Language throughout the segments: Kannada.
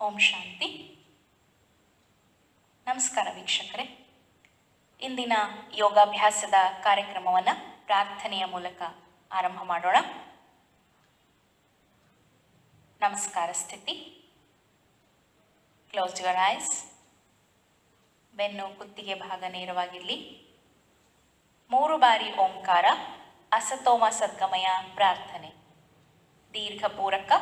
ಓಂ ಶಾಂತಿ. ನಮಸ್ಕಾರ ವೀಕ್ಷಕರೇ. ಇಂದಿನ ಯೋಗಾಭ್ಯಾಸದ ಕಾರ್ಯಕ್ರಮವನ್ನು ಪ್ರಾರ್ಥನೆಯ ಮೂಲಕ ಆರಂಭ ಮಾಡೋಣ. ನಮಸ್ಕಾರ ಸ್ಥಿತಿ. Close your eyes. ಬೆನ್ನು ಕುತ್ತಿಗೆ ಭಾಗ ನೇರವಾಗಿರಲಿ. 3 ಬಾರಿ ಓಂಕಾರ, ಅಸತೋಮ ಸದ್ಗಮಯ ಪ್ರಾರ್ಥನೆ. ದೀರ್ಘ ಪೂರಕ.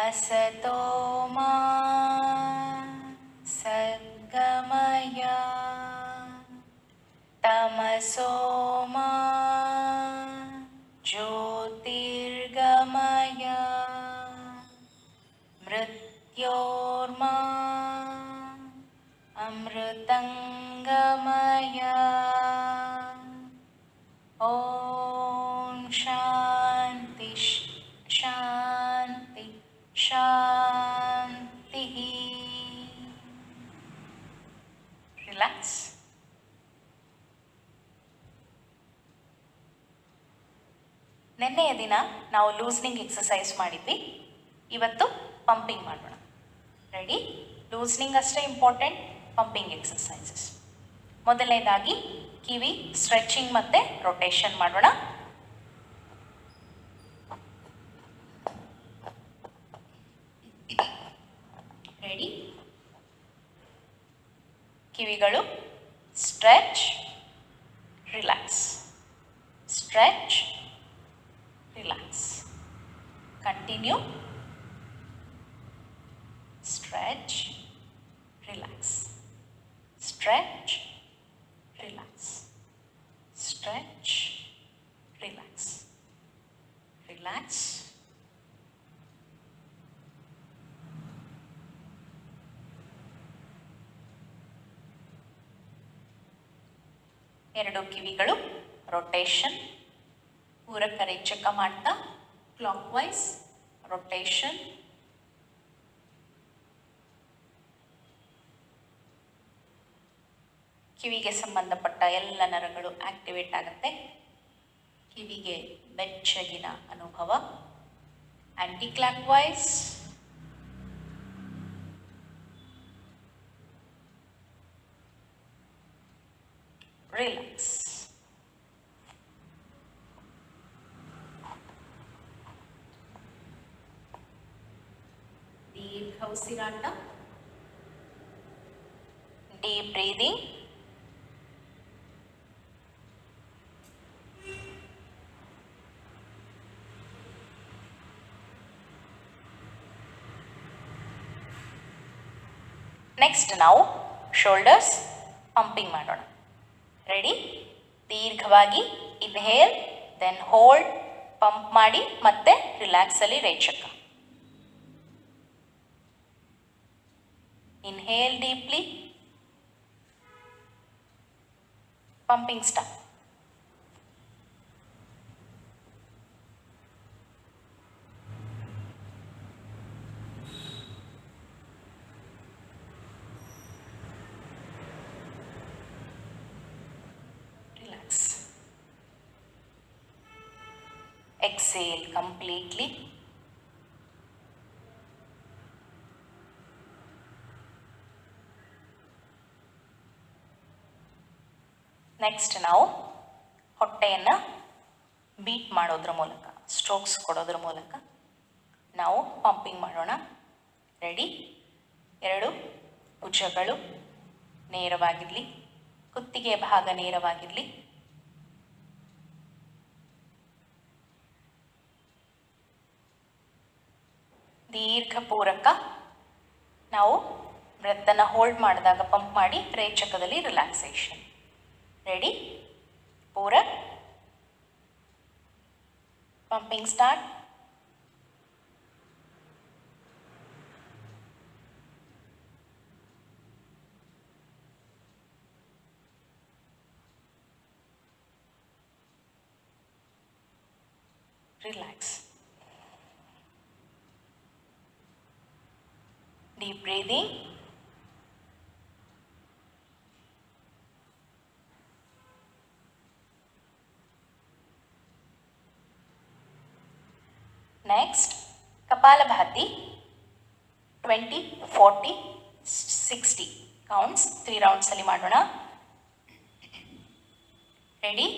असतोमा सद्गमय तमसोमा ज्योतिर्गमय मृत्योर्मा अमृतंगमय. ओम शांति शांति ಶಾಂತಿ. ರಿಲ್ಯಾಕ್ಸ್. ನಿನ್ನೆಯ ದಿನ ನಾವು ಲೂಸ್ನಿಂಗ್ ಎಕ್ಸಸೈಸ್ ಮಾಡಿದ್ವಿ. ಇವತ್ತು ಪಂಪಿಂಗ್ ಮಾಡೋಣ. ರೆಡಿ? ಲೂಸ್ನಿಂಗ್ ಅಷ್ಟೇ ಇಂಪಾರ್ಟೆಂಟ್, ಪಂಪಿಂಗ್ ಎಕ್ಸಸೈಸಸ್. ಮೊದಲನೇದಾಗಿ ಕಿವಿ ಸ್ಟ್ರೆಚಿಂಗ್ ಮತ್ತು ರೊಟೇಷನ್ ಮಾಡೋಣ. ರೆಡಿ? ಕಿವಿಗಳು stretch, relax, stretch, relax. Continue. Stretch, relax, stretch, relax, stretch, relax, relax. ಎರಡು ಕಿವಿಗಳು ರೊಟೇಷನ್, ಪೂರಕ ರೇಚಕ ಮಾಡ್ತಾ ಕ್ಲಾಕ್ ವೈಸ್ ರೊಟೇಷನ್. ಕಿವಿಗೆ ಸಂಬಂಧಪಟ್ಟ ಎಲ್ಲ ನರಗಳು ಆಕ್ಟಿವೇಟ್ ಆಗುತ್ತೆ. ಕಿವಿಗೆ ಬೆಚ್ಚಗಿನ ಅನುಭವ. Anticlockwise. ರಿಲ್ಯಾಕ್ಸ್. ದೀರ್ಘ ಉಸಿರಾಟ. Deep breathing. ನೆಕ್ಸ್ಟ್ ನಾವು ಶೋಲ್ಡರ್ಸ್ ಪಂಪಿಂಗ್ ಮಾಡೋಣ. ರೆಡಿ? ದೀರ್ಘವಾಗಿ ಇನ್ಹೇಲ್, ದೆನ್ ಹೋಲ್ಡ್, ಪಂಪ್ ಮಾಡಿ ಮತ್ತೆ ರಿಲ್ಯಾಕ್ಸಲ್ಲಿ ರೇಚಕ. Inhale deeply, pumping start. Exhale completely. Next ನಾವು ಹೊಟ್ಟೆಯನ್ನು ಬೀಟ್ ಮಾಡೋದ್ರ ಮೂಲಕ, ಸ್ಟ್ರೋಕ್ಸ್ ಕೊಡೋದ್ರ ಮೂಲಕ ನಾವು ಪಂಪಿಂಗ್ ಮಾಡೋಣ. ರೆಡಿ? ಎರಡು ಭುಜಗಳು ನೇರವಾಗಿರಲಿ, ಕುತ್ತಿಗೆ ಭಾಗ ನೇರವಾಗಿರಲಿ. ದೀರ್ಘ ಪೂರಕ. ನಾವು ಬ್ರೆತ್ತನ್ನು ಹೋಲ್ಡ್ ಮಾಡಿದಾಗ ಪಂಪ್ ಮಾಡಿ ರೇಚಕದಲ್ಲಿ ರಿಲ್ಯಾಕ್ಸೇಷನ್. ರೆಡಿ? ಪೂರಕ್. Pumping start. Relax. Deep breathing. Next, Kapalabhati 20, 40, 60 counts. 3 rounds ಅಲ್ಲಿ ಮಾಡೋಣ. Ready?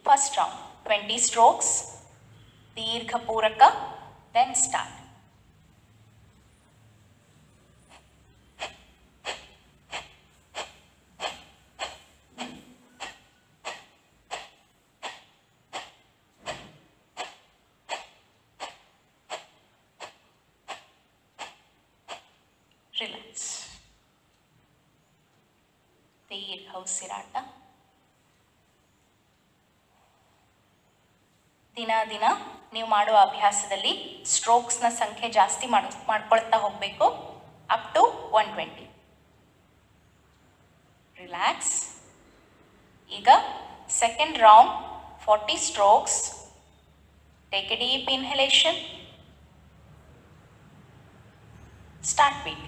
First round 20 strokes. ದೀರ್ಘ ಪೂರಕ. Then start. ರಿಲ್ಯಾಕ್ಸ್. ದೀರ್ಘ ಉಸಿರಾಟ. ದಿನ ನೀವು ಮಾಡುವ ಅಭ್ಯಾಸದಲ್ಲಿ ಸ್ಟ್ರೋಕ್ಸ್ನ ಸಂಖ್ಯೆ ಜಾಸ್ತಿ ಮಾಡ್ಕೊಳ್ತಾ ಹೋಗಬೇಕು. Up to 120. ರಿಲ್ಯಾಕ್ಸ್. ಈಗ second round 40 strokes. Take a deep inhalation. Start beat.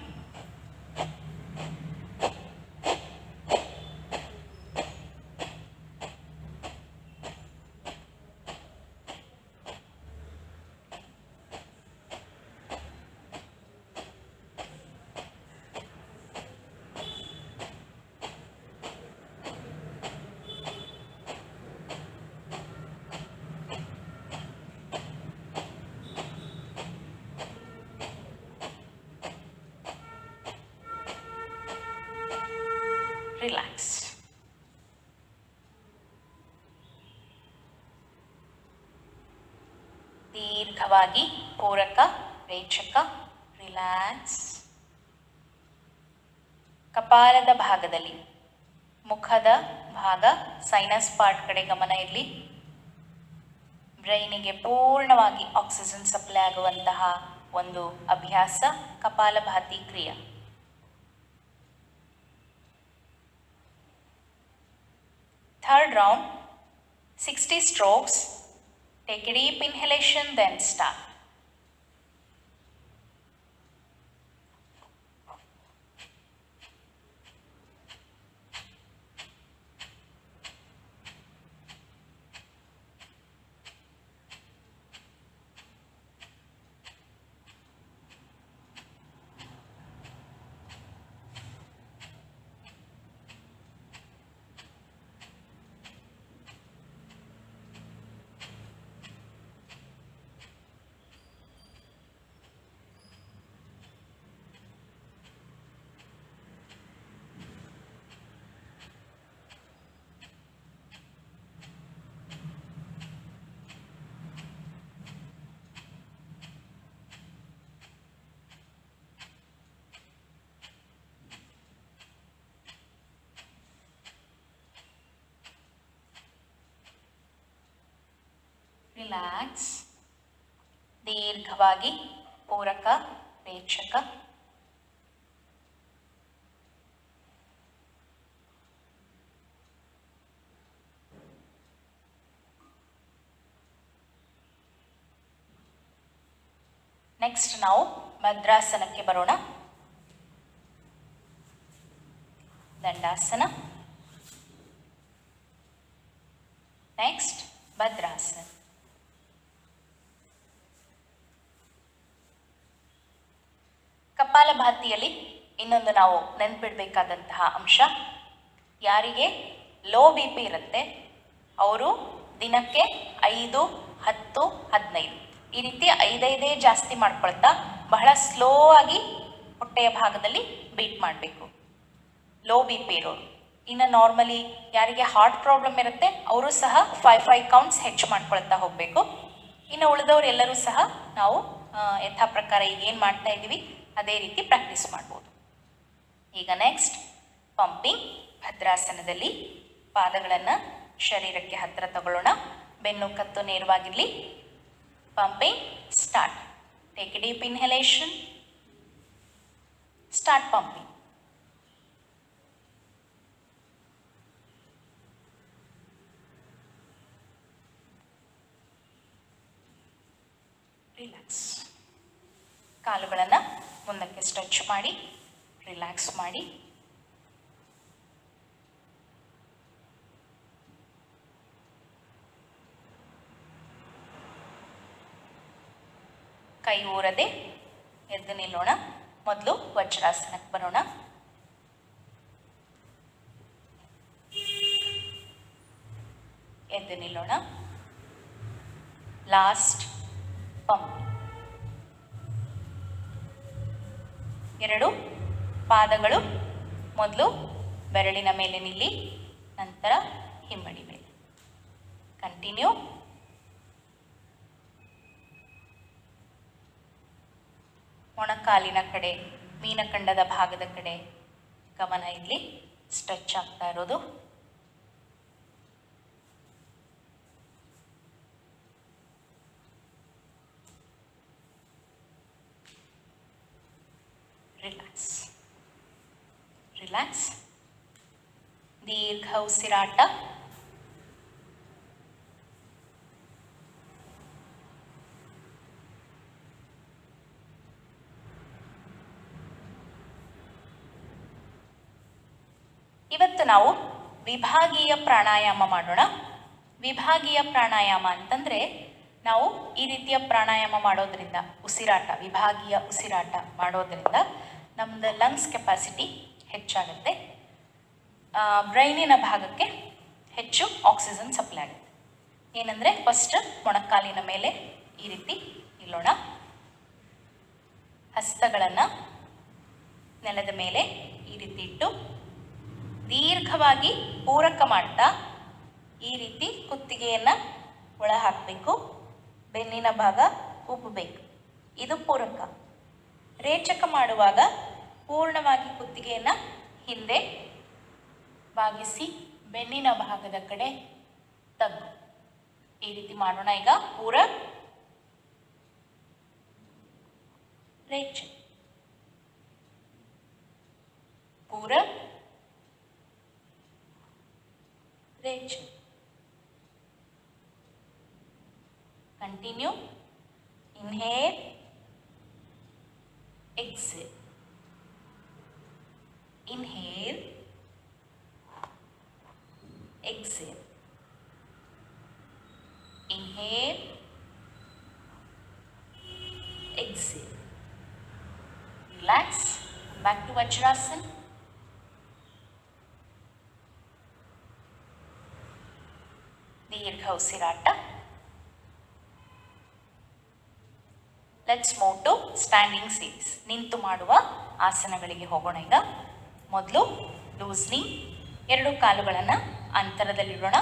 Relax. ದೀರ್ಘವಾಗಿ ಪೂರಕ, ರೇಚಕ. ರಿಲ್ಯಾಕ್ಸ್. ಕಪಾಲದ ಭಾಗದಲ್ಲಿ, ಮುಖದ ಭಾಗ, ಸೈನಸ್ ಪಾರ್ಟ್ ಕಡೆ ಗಮನ ಇರಲಿ. ಬ್ರೈನಿಗೆ ಪೂರ್ಣವಾಗಿ ಆಕ್ಸಿಜನ್ ಸಪ್ಲೈ ಆಗುವಂತಹ ಒಂದು ಅಭ್ಯಾಸ ಕಪಾಲಭಾತಿ ಕ್ರಿಯೆ. Third round 60 strokes. Take a deep inhalation, then start. Relax. ದೀರ್ಘವಾಗಿ ಪೂರಕ, ರೇಚಕ. ನೆಕ್ಸ್ಟ್ ನಾವು ಭದ್ರಾಸನಕ್ಕೆ ಬರೋಣ. ದಂಡಾಸನ. ನೆಕ್ಸ್ಟ್ ಭದ್ರಾಸನ. ಕಪಾಲಭಾತಿಯಲ್ಲಿ ಇನ್ನೊಂದು ನಾವು ನೆನ್ಪಿಡ್ಬೇಕಾದಂತಹ ಅಂಶ, ಯಾರಿಗೆ ಲೋ ಬಿ ಪಿ ಇರುತ್ತೆ ಅವರು ದಿನಕ್ಕೆ 5, 10, 15 ಈ ರೀತಿ 5 ಜಾಸ್ತಿ ಮಾಡ್ಕೊಳ್ತಾ ಬಹಳ ಸ್ಲೋ ಆಗಿ ಹೊಟ್ಟೆಯ ಭಾಗದಲ್ಲಿ ಬೀಟ್ ಮಾಡಬೇಕು, ಲೋ ಬಿ ಪಿ ಇರೋರು. ಇನ್ನು ನಾರ್ಮಲಿ ಯಾರಿಗೆ ಹಾರ್ಟ್ ಪ್ರಾಬ್ಲಮ್ ಇರುತ್ತೆ ಅವರು ಸಹ 5 ಕೌಂಟ್ಸ್ ಹೆಚ್ಚು ಮಾಡ್ಕೊಳ್ತಾ ಹೋಗಬೇಕು. ಇನ್ನು ಉಳಿದವರು ಎಲ್ಲರೂ ಸಹ ನಾವು ಯಥಾ ಪ್ರಕಾರ ಈಗ ಏನು ಮಾಡ್ತಾ ಇದ್ದೀವಿ ಅದೇ ರೀತಿ ಪ್ರಾಕ್ಟೀಸ್ ಮಾಡ್ಬೋದು. ಈಗ ನೆಕ್ಸ್ಟ್ ಪಂಪಿಂಗ್. ಭದ್ರಾಸನದಲ್ಲಿ ಪಾದಗಳನ್ನು ಶರೀರಕ್ಕೆ ಹತ್ತಿರ ತಗೊಳ್ಳೋಣ. ಬೆನ್ನು ಕತ್ತು ನೇರವಾಗಿರಲಿ. Pumping start. Take a deep inhalation. Start pumping. Relax. ಕಾಲುಗಳನ್ನು ಮುಂದಕ್ಕೆ ಸ್ಟ್ರೆಚ್ ಮಾಡಿ ರಿಲ್ಯಾಕ್ಸ್ ಮಾಡಿ. ಕೈ ಊರದೆ ಎದ್ದು ನಿಲ್ಲೋಣ. ಮೊದಲು ವಜ್ರಾಸನಕ್ಕೆ ಬರೋಣ. ಎದ್ದು ನಿಲ್ಲೋಣ. Last pump. ಎರಡು ಪಾದಗಳು ಮೊದಲು ಬೆರಳಿನ ಮೇಲೆ ನಿಲ್ಲಿ, ನಂತರ ಹಿಮ್ಮಡಿ ಮೇಲೆ. ಕಂಟಿನ್ಯೂ. ಮೊಣಕಾಲಿನ ಕಡೆ, ಮೀನಖಂಡದ ಭಾಗದ ಕಡೆ ಗಮನ ಇಲ್ಲಿ. ಸ್ಟ್ರೆಚ್ ಆಗ್ತಾ ಇರೋದು. ರಿಲ್ಯಾಕ್ಸ್. ರಿಲ್ಯಾಕ್ಸ್. ದೀರ್ಘ ಉಸಿರಾಟ. ಇವತ್ತು ನಾವು ವಿಭಾಗೀಯ ಪ್ರಾಣಾಯಾಮ ಮಾಡೋಣ. ವಿಭಾಗೀಯ ಪ್ರಾಣಾಯಾಮ ಅಂತಂದರೆ ನಾವು ಈ ರೀತಿಯ ಪ್ರಾಣಾಯಾಮ ಮಾಡೋದ್ರಿಂದ, ಉಸಿರಾಟ, ವಿಭಾಗೀಯ ಉಸಿರಾಟ ಮಾಡೋದ್ರಿಂದ ನಮ್ಮದು ಲಂಗ್ಸ್ ಕೆಪಾಸಿಟಿ ಹೆಚ್ಚಾಗುತ್ತೆ. ಬ್ರೈನಿನ ಭಾಗಕ್ಕೆ ಹೆಚ್ಚು ಆಕ್ಸಿಜನ್ ಸಪ್ಲೈ ಆಗುತ್ತೆ. ಏನಂದರೆ ಫಸ್ಟ್ ಮೊಣಕಾಲಿನ ಮೇಲೆ ಈ ರೀತಿ ನಿಲ್ಲೋಣ. ಹಸ್ತಗಳನ್ನು ನೆಲದ ಮೇಲೆ ಈ ರೀತಿ ಇಟ್ಟು ದೀರ್ಘವಾಗಿ ಪೂರಕ ಮಾಡ್ತಾ ಈ ರೀತಿ ಕುತ್ತಿಗೆಯನ್ನು ಒಳ ಹಾಕಬೇಕು. ಬೆನ್ನಿನ ಭಾಗ ಉಬ್ಬಬೇಕು. ಇದು ಪೂರಕ. ರೇಚಕ ಮಾಡುವಾಗ ಪೂರ್ಣವಾಗಿ ಕುತ್ತಿಗೆಯನ್ನು ಹಿಂದೆ ಬಾಗಿಸಿ ಬೆನ್ನಿನ ಭಾಗದ ಕಡೆ ತಗ್ಗು. ಈ ರೀತಿ ಮಾಡೋಣ. ಈಗ ಪೂರಕ್, ರೇಚಕ, ಪೂರಕ್, ರೇಚಕ. Continue. Inhale, exhale. Inhale, exhale. Inhale, exhale. Relax. Back to Vajrasana. ದೀರ್ಘ ಉಸಿರಾಟ. Let's move to standing series. ನಿಂತು ಮಾಡುವ ಆಸನಗಳಿಗೆ ಹೋಗೋಣ. ಈಗ ಮೊದಲು ಲೂಸ್ನಿಂಗ್. ಎರಡು ಕಾಲುಗಳನ್ನು ಅಂತರದಲ್ಲಿಡೋಣ.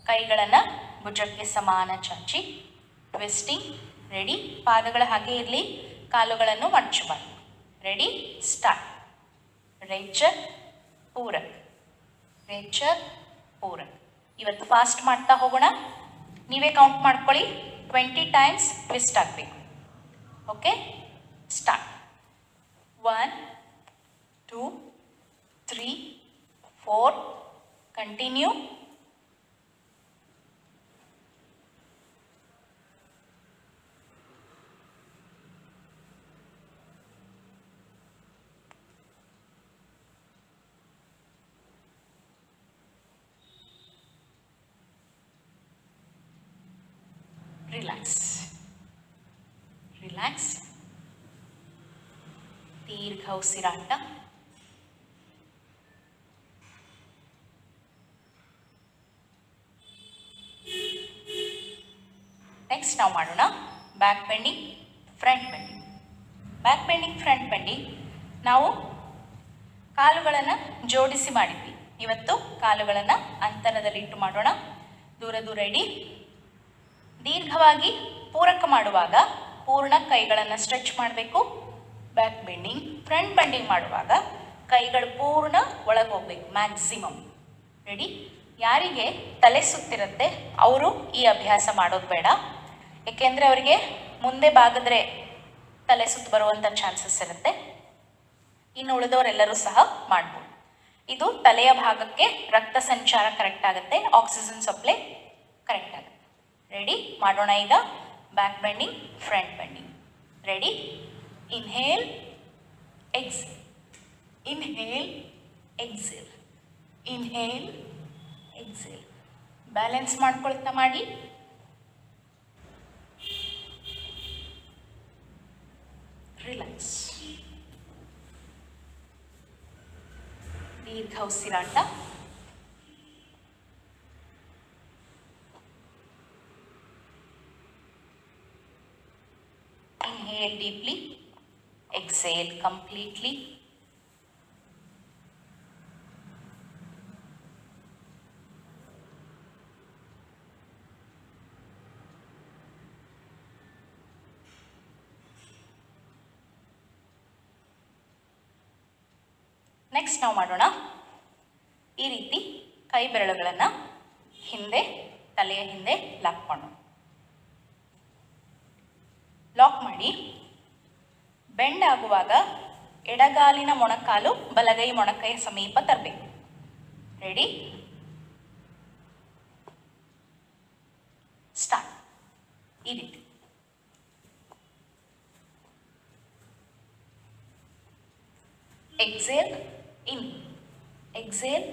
ಕೈಗಳನ್ನು ಭುಜಕ್ಕೆ ಸಮಾನ ಚಾಚಿ ಟ್ವಿಸ್ಟಿಂಗ್. ರೆಡಿ. ಪಾದಗಳ ಹಾಗೆ ಇರಲಿ, ಕಾಲುಗಳನ್ನು ಮಡಚಬಾರ್ದು. Ready, start. ರೇಚಕ್, ಪೂರಕ್, ರೇಚಕ್, ಪೂರಕ್. ಇವತ್ತು ಫಾಸ್ಟ್ ಮಾಡ್ತಾ ಹೋಗೋಣ. ನೀವೇ ಕೌಂಟ್ ಮಾಡ್ಕೊಳ್ಳಿ. 20 ಟೈಮ್ಸ್ ಟ್ವಿಸ್ಟ್ ಆಗಬೇಕು. Okay, start. 1 2 3 4. Continue. Relax. Relax. ದೀರ್ಘ ಉಸಿರಾಟ. ನೆಕ್ಸ್ಟ್ ನಾವು ಮಾಡೋಣ back bending, front bending. Back bending, front bending ನಾವು ಕಾಲುಗಳನ್ನು ಜೋಡಿಸಿ ಮಾಡಿದ್ವಿ. ಇವತ್ತು ಕಾಲುಗಳನ್ನು ಅಂತರದಲ್ಲಿಟ್ಟು ಮಾಡೋಣ. ದೂರ ದೂರ ಇಡಿ. ದೀರ್ಘವಾಗಿ ಪೂರಕ ಮಾಡುವಾಗ ಪೂರ್ಣ ಕೈಗಳನ್ನು ಸ್ಟ್ರೆಚ್ ಮಾಡಬೇಕು. ಬ್ಯಾಕ್ ಬೆಂಡಿಂಗ್, ಫ್ರಂಟ್ ಬೆಂಡಿಂಗ್ ಮಾಡುವಾಗ ಕೈಗಳು ಪೂರ್ಣ ಒಳಗೆ ಹೋಗ್ಬೇಕು, ಮ್ಯಾಕ್ಸಿಮಮ್. ರೆಡಿ. ಯಾರಿಗೆ ತಲೆ ಸುತ್ತಿರುತ್ತೆ ಅವರು ಈ ಅಭ್ಯಾಸ ಮಾಡೋದು ಬೇಡ, ಏಕೆಂದರೆ ಅವರಿಗೆ ಮುಂದೆ ಬಾಗಿದ್ರೆ ತಲೆ ಸುತ್ತು ಬರುವಂಥ ಚಾನ್ಸಸ್ ಇರುತ್ತೆ. ಇನ್ನು ಉಳಿದವರೆಲ್ಲರೂ ಸಹ ಮಾಡ್ಬೋದು. ಇದು ತಲೆಯ ಭಾಗಕ್ಕೆ ರಕ್ತ ಸಂಚಾರ ಕರೆಕ್ಟ್ ಆಗುತ್ತೆ, ಆಕ್ಸಿಜನ್ ಸಪ್ಲೈ ಕರೆಕ್ಟ್ ಆಗುತ್ತೆ. ರೆಡಿ? ಮಾಡೋಣ ಈಗ. Back bending, front bending. Ready? Inhale, exhale, inhale, exhale, inhale, exhale. Balance ಮಾಡ್ಕೊಳ್ತಾ ಮಾಡಿ. ರಿಲ್ಯಾಕ್ಸ್. ದೀರ್ಘ ಉಸಿರಾಟ. Inhale deeply, exhale completely. Next ನಾವು ಮಾಡೋಣ, ಈ ರೀತಿ ಕೈ ಬೆರಳುಗಳನ್ನು ಹಿಂದೆ, ತಲೆಯ ಹಿಂದೆ ಲಾಕ್ ಮಾಡೋಣ. ಲಾಕ್ ಮಾಡಿ ಬೆಂಡ್ ಆಗುವಾಗ ಎಡಗಾಲಿನ ಮೊಣಕಾಲು ಬಲಗೈ ಮೊಣಕೈಯ ಸಮೀಪ ತರಬೇಕು. ರೆಡಿ? ಸ್ಟಾರ್ಟ್. ಈ ರೀತಿ exhale, in, exhale,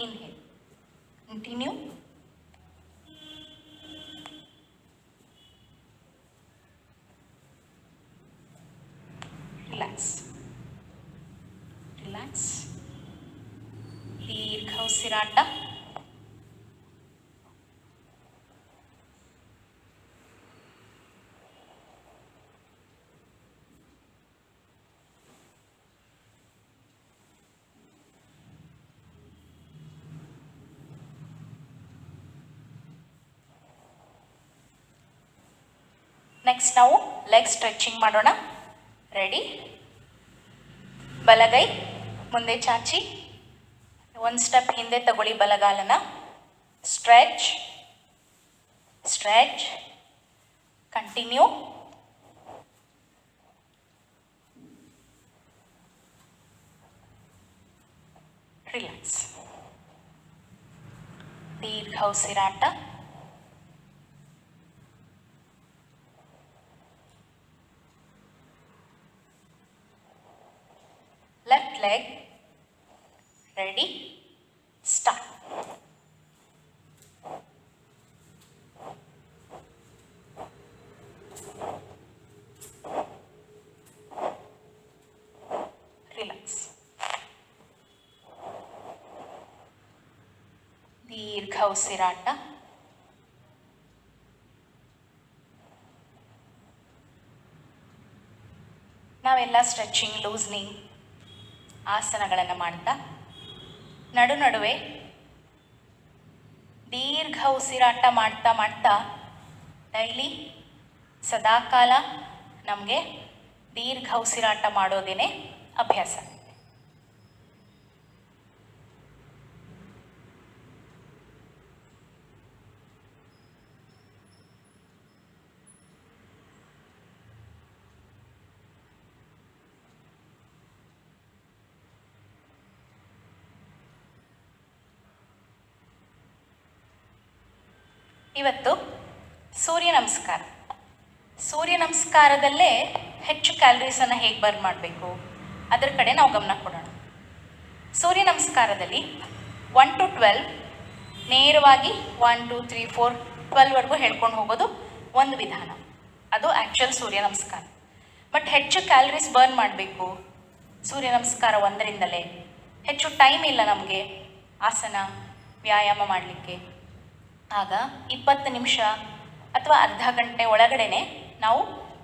inhale. Continue. Relax. Relax. ದೀರ್ಘ ಉಸಿರಾಟ. ನೆಕ್ಸ್ಟ್ ನಾವು ಲೆಗ್ ಸ್ಟ್ರೆಚಿಂಗ್ ಮಾಡೋಣ. ರೆಡಿ? ಬಲಗೈ ಮುಂದೆ ಚಾಚಿ, ಒಂದು ಸ್ಟೆಪ್ ಹಿಂದೆ ತಗೊಳ್ಳಿ ಬಲಗಾಲನ. Stretch, stretch, continue. ರಿಲ್ಯಾಕ್ಸ್. ದೀರ್ಘ ಉಸಿರಾಟ. Left leg. Ready? Start. Relax. ದೀರ್ಘ ಉಸಿರಾಟ. ನಾವೆಲ್ಲ ಸ್ಟ್ರೆಚಿಂಗ್, ಲೂಸ್ನಿಂಗ್ ಆಸನಗಳನ್ನು ಮಾಡ್ತಾ ನಡು ನಡುವೆ ದೀರ್ಘ ಉಸಿರಾಟ ಮಾಡ್ತಾ ಮಾಡ್ತಾ ಡೈಲಿ ಸದಾಕಾಲ ನಮಗೆ ದೀರ್ಘ ಉಸಿರಾಟ ಮಾಡೋದೇನೆ ಅಭ್ಯಾಸ. ಇವತ್ತು ಸೂರ್ಯ ನಮಸ್ಕಾರ. ಸೂರ್ಯ ನಮಸ್ಕಾರದಲ್ಲೇ ಹೆಚ್ಚು ಕ್ಯಾಲರೀಸನ್ನು ಹೇಗೆ ಬರ್ನ್ ಮಾಡಬೇಕು ಅದರ ಕಡೆ ನಾವು ಗಮನ ಕೊಡೋಣ. ಸೂರ್ಯ ನಮಸ್ಕಾರದಲ್ಲಿ 1 to 12 ನೇರವಾಗಿ 1 2 3 4 12ವರೆಗೂ ಹೇಳ್ಕೊಂಡು ಹೋಗೋದು ಒಂದು ವಿಧಾನ, ಅದು ಆ್ಯಕ್ಚುಯಲ್ ಸೂರ್ಯ ನಮಸ್ಕಾರ. ಬಟ್ ಹೆಚ್ಚು ಕ್ಯಾಲರೀಸ್ ಬರ್ನ್ ಮಾಡಬೇಕು ಸೂರ್ಯ ನಮಸ್ಕಾರ ಒಂದರಿಂದಲೇ, ಹೆಚ್ಚು ಟೈಮ್ ಇಲ್ಲ ನಮಗೆ ಆಸನ ವ್ಯಾಯಾಮ ಮಾಡಲಿಕ್ಕೆ, ಆಗ 20 ನಿಮಿಷ ಅಥವಾ ಅರ್ಧ ಗಂಟೆ ಒಳಗಡೆ ನಾವು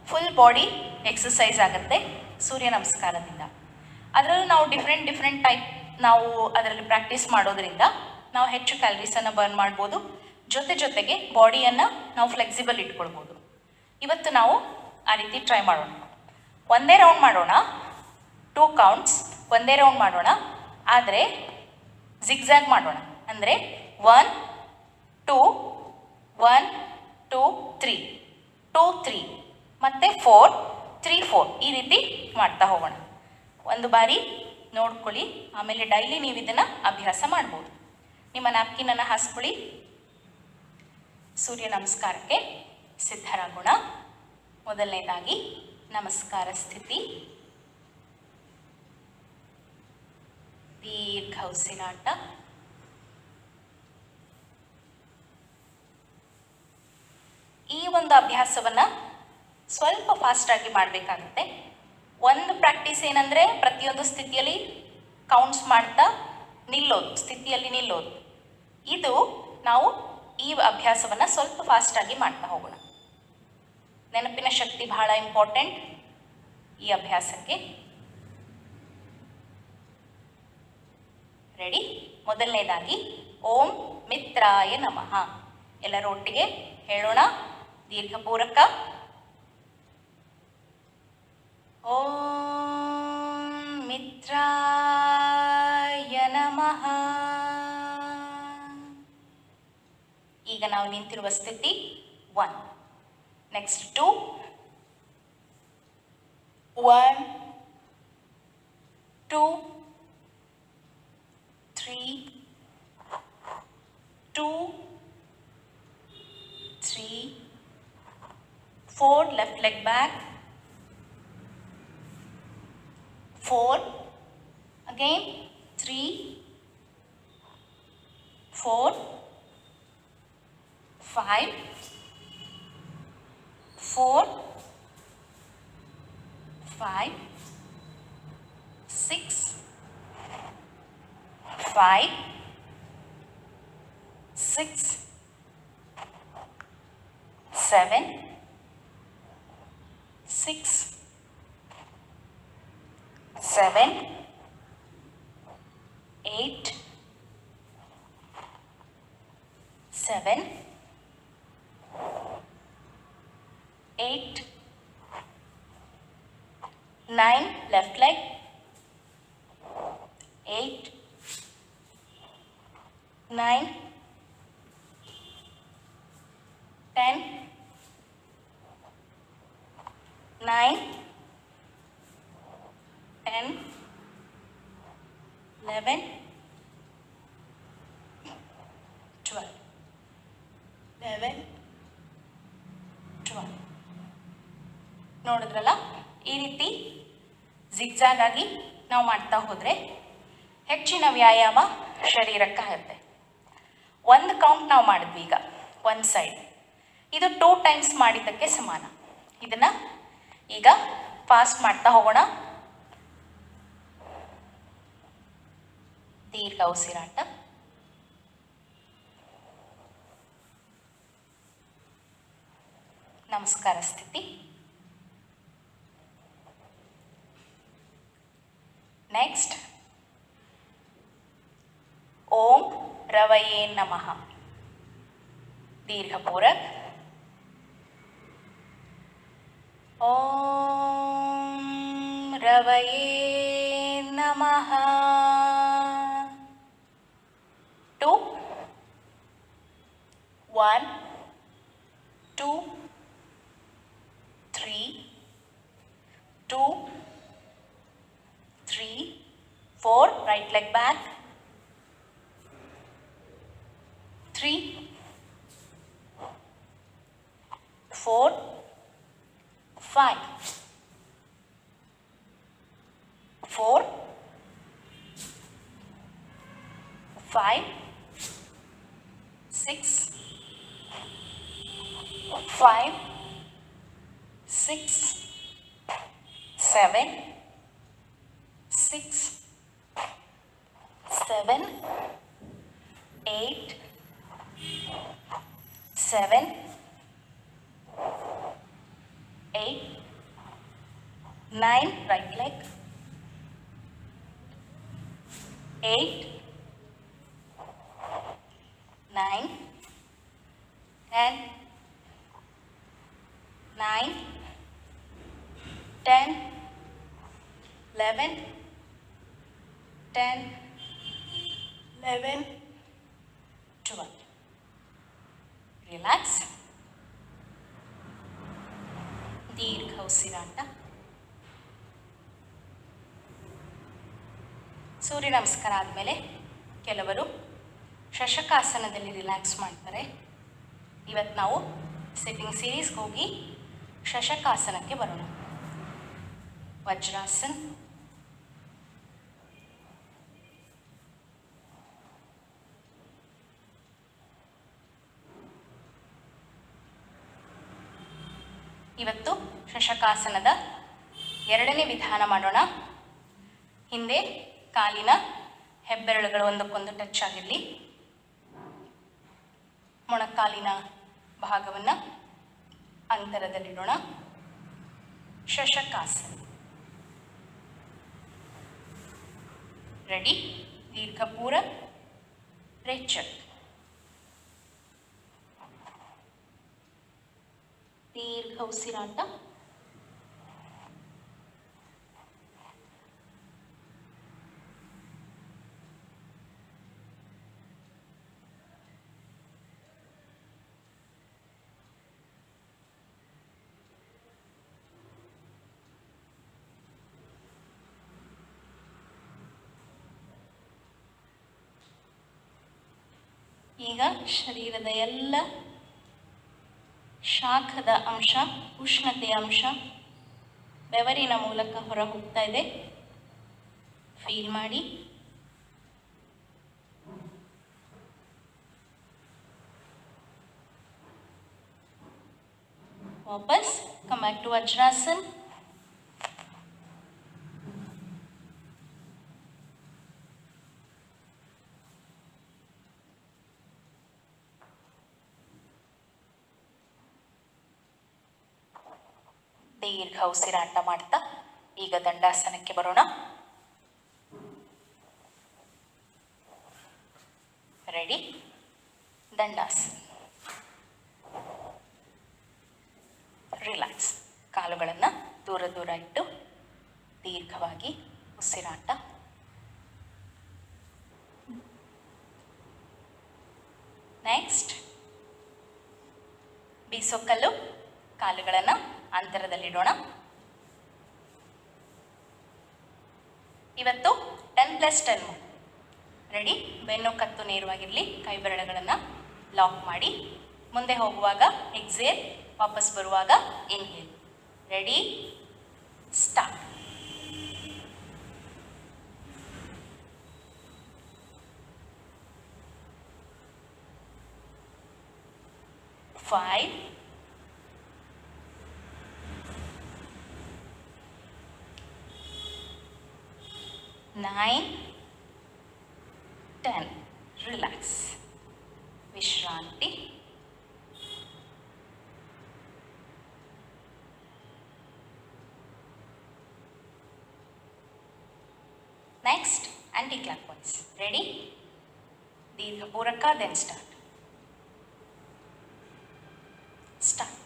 ಫುಲ್ ಬಾಡಿ ಎಕ್ಸಸೈಸ್ ಆಗುತ್ತೆ ಸೂರ್ಯ ನಮಸ್ಕಾರದಿಂದ. ಅದರಲ್ಲೂ ನಾವು ಡಿಫ್ರೆಂಟ್ ಟೈಪ್ ನಾವು ಅದರಲ್ಲಿ ಪ್ರಾಕ್ಟೀಸ್ ಮಾಡೋದ್ರಿಂದ ನಾವು ಹೆಚ್ಚು ಕ್ಯಾಲರೀಸನ್ನು ಬರ್ನ್ ಮಾಡ್ಬೋದು, ಜೊತೆಗೆ ಬಾಡಿಯನ್ನು ನಾವು ಫ್ಲೆಕ್ಸಿಬಲ್ ಇಟ್ಕೊಳ್ಬೋದು. ಇವತ್ತು ನಾವು ಆ ರೀತಿ ಟ್ರೈ ಮಾಡೋಣ. ಒಂದೇ ರೌಂಡ್ ಮಾಡೋಣ, 2 ಕೌಂಟ್ಸ್, ಒಂದೇ ರೌಂಡ್ ಮಾಡೋಣ. ಆದರೆ ಜಿಗ್ಜ್ಯಾಗ್ ಮಾಡೋಣ, ಅಂದರೆ 1 2 1 2 3 2 3 ಮತ್ತು 4 3 4 ಈ ರೀತಿ ಮಾಡ್ತಾ ಹೋಗೋಣ. ಒಂದು ಬಾರಿ ನೋಡ್ಕೊಳ್ಳಿ, ಆಮೇಲೆ ಡೈಲಿ ನೀವು ಇದನ್ನು ಅಭ್ಯಾಸ ಮಾಡ್ಬೋದು. ನಿಮ್ಮ ನ್ಯಾಪ್ಕಿನನ್ನು ಹಾಸ್ಕೊಳ್ಳಿ. ಸೂರ್ಯ ನಮಸ್ಕಾರಕ್ಕೆ ಸಿದ್ಧರಾಗೋಣ. ಮೊದಲನೇದಾಗಿ ನಮಸ್ಕಾರ ಸ್ಥಿತಿ. ದೀರ್ಘ ಉಸಿರಾಟ. ಈ ಒಂದು ಅಭ್ಯಾಸವನ್ನು ಸ್ವಲ್ಪ ಫಾಸ್ಟಾಗಿ ಮಾಡಬೇಕಾಗುತ್ತೆ. ಒಂದು ಪ್ರಾಕ್ಟೀಸ್ ಏನಂದರೆ ಪ್ರತಿಯೊಂದು ಸ್ಥಿತಿಯಲ್ಲಿ ಕೌಂಟ್ಸ್ ಮಾಡ್ತಾ ನಿಲ್ಲೋದು, ಸ್ಥಿತಿಯಲ್ಲಿ ನಿಲ್ಲೋದು. ಇದು ನಾವು ಈ ಅಭ್ಯಾಸವನ್ನು ಸ್ವಲ್ಪ ಫಾಸ್ಟಾಗಿ ಮಾಡ್ತಾ ಹೋಗೋಣ. ನೆನಪಿನ ಶಕ್ತಿ ಬಹಳ ಇಂಪಾರ್ಟೆಂಟ್ ಈ ಅಭ್ಯಾಸಕ್ಕೆ. ರೆಡಿ? ಮೊದಲನೇದಾಗಿ ಓಂ ಮಿತ್ರಾಯ ನಮಃ. ಎಲ್ಲರೂ ಒಟ್ಟಿಗೆ ಹೇಳೋಣ. ದೀರ್ಘಪೂರಕ. ಓಂ ಮಿತ್ರಾಯ ನಮಃ. ಈಗ ನಾವು ನಿಂತಿರುವ ಸ್ಥಿತಿ 1. Next 2 1 2 3 2 3 4 left leg back 4 again 3 4 5 4 5 6 5 6 7 6 7 8 7 8 9 left leg 8 9 10 9 10 11 12 11 12. ನೋಡಿದ್ರಲ್ಲ, ಈ ರೀತಿ ಜಿಗ್ಜಾಗ್ ಆಗಿ ನಾವು ಮಾಡ್ತಾ ಹೋದರೆ ಹೆಚ್ಚಿನ ವ್ಯಾಯಾಮ ಶರೀರಕ್ಕಾಗುತ್ತೆ. ಒಂದು ಕೌಂಟ್ ನಾವು ಮಾಡಿದ್ವಿ ಈಗ ಒಂದು ಸೈಡ್. ಇದು 2 ಟೈಮ್ಸ್ ಮಾಡಿದ್ದಕ್ಕೆ ಸಮಾನ. ಇದನ್ನು ಈಗ ಫಾಸ್ಟ್ ಮಾಡ್ತಾ ಹೋಗೋಣ. ದೀರ್ಘ ಉಸಿರಾಟ. ನಮಸ್ಕಾರ ಸ್ಥಿತಿ. ನೆಕ್ಸ್ಟ್ ಓಂ ರವಯೇ ನಮಃ. ದೀರ್ಘಪೂರಕ. ಓಂ ರವಯೇ ನಮಃ. 2 1 2 3 2 3 4 right leg back 3 4 5 4 5 6 5 6 7 6 7 8 7 8 9 right leg 8 9 10 9 10 11 10 11 12. Relax. ದೀರ್ಘ ಉಸಿರಾಟ. ಸೂರ್ಯ ನಮಸ್ಕಾರ ಆದಮೇಲೆ ಕೆಲವರು ಶಶಕಾಸನದಲ್ಲಿ ರಿಲ್ಯಾಕ್ಸ್ ಮಾಡ್ತಾರೆ. ಇವತ್ತು ನಾವು ಸಿಟ್ಟಿಂಗ್ ಸೀರೀಸ್ಗೆ ಹೋಗಿ ಶಶಕಾಸನಕ್ಕೆ ಬರೋಣ. ವಜ್ರಾಸನ್, ಇವತ್ತು ಶಶಕಾಸನದ ಎರಡನೇ ವಿಧಾನ ಮಾಡೋಣ. ಹಿಂದೆ ಕಾಲಿನ ಹೆಬ್ಬೆರಳುಗಳು ಒಂದಕ್ಕೊಂದು ಟಚ್ ಆಗಿರಲಿ. ಮೊಣಕಾಲಿನ ಭಾಗವನ್ನು ಅಂತರದಲ್ಲಿಡೋಣ. ಶಶಕಾಸನ. ರೆಡಿ. ದೀರ್ಘಪೂರ ರೇಚಕ್. ದೀರ್ಘ ಉಸಿರಾಟ. ಈಗ ಶರೀರದ ಎಲ್ಲ ಶಾಖದ ಅಂಶ, ಉಷ್ಣತೆಯ ಅಂಶ ಬೆವರಿನ ಮೂಲಕ ಹೊರ ಹೋಗ್ತಾ ಇದೆ. ಫೀಲ್ ಮಾಡಿ. ವಾಪಸ್ ಕಮ್ ಬ್ಯಾಕ್ ಟು ವಜ್ರಾಸನ್. ದೀರ್ಘ ಉಸಿರಾಟ ಮಾಡ್ತಾ ಈಗ ದಂಡಾಸನಕ್ಕೆ ಬರೋಣ. ರೆಡಿ. ದಂಡಾಸನ. ರಿಲ್ಯಾಕ್ಸ್. ಕಾಲುಗಳನ್ನು ದೂರ ದೂರ ಇಟ್ಟು ದೀರ್ಘವಾಗಿ ಉಸಿರಾಟ. ನೆಕ್ಸ್ಟ್ ಬೀಸೋಕಲ್ಲು. ಕಾಲುಗಳನ್ನು ಅಂತರದಲ್ಲಿಡೋಣ. ಇವತ್ತು 10+10. ರೆಡಿ. ಬೆನ್ನು ಕತ್ತು ನೇರವಾಗಿರಲಿ. ಕೈ ಬೆರಳುಗಳನ್ನು ಲಾಕ್ ಮಾಡಿ. ಮುಂದೆ ಹೋಗುವಾಗ ಎಕ್ಸೇಲ್, ವಾಪಸ್ ಬರುವಾಗ inhale. Ready, start. Five, 9, 10. Relax. ವಿಶ್ರಾಂತಿ. Next anticlockwise. Ready. ದೀರ್ಘಪೂರಕ, then start. Start.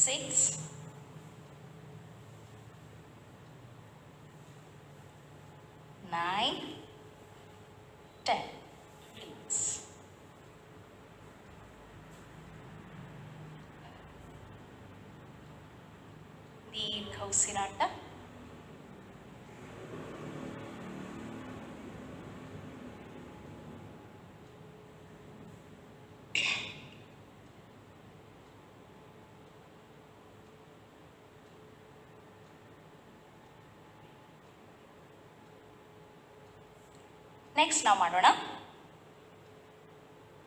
Six, 9, 10. Relax. ದೀರ್ಘ ಉಸಿರಾಟ. ನೆಕ್ಸ್ಟ್ ನಾವು ಮಾಡೋಣ.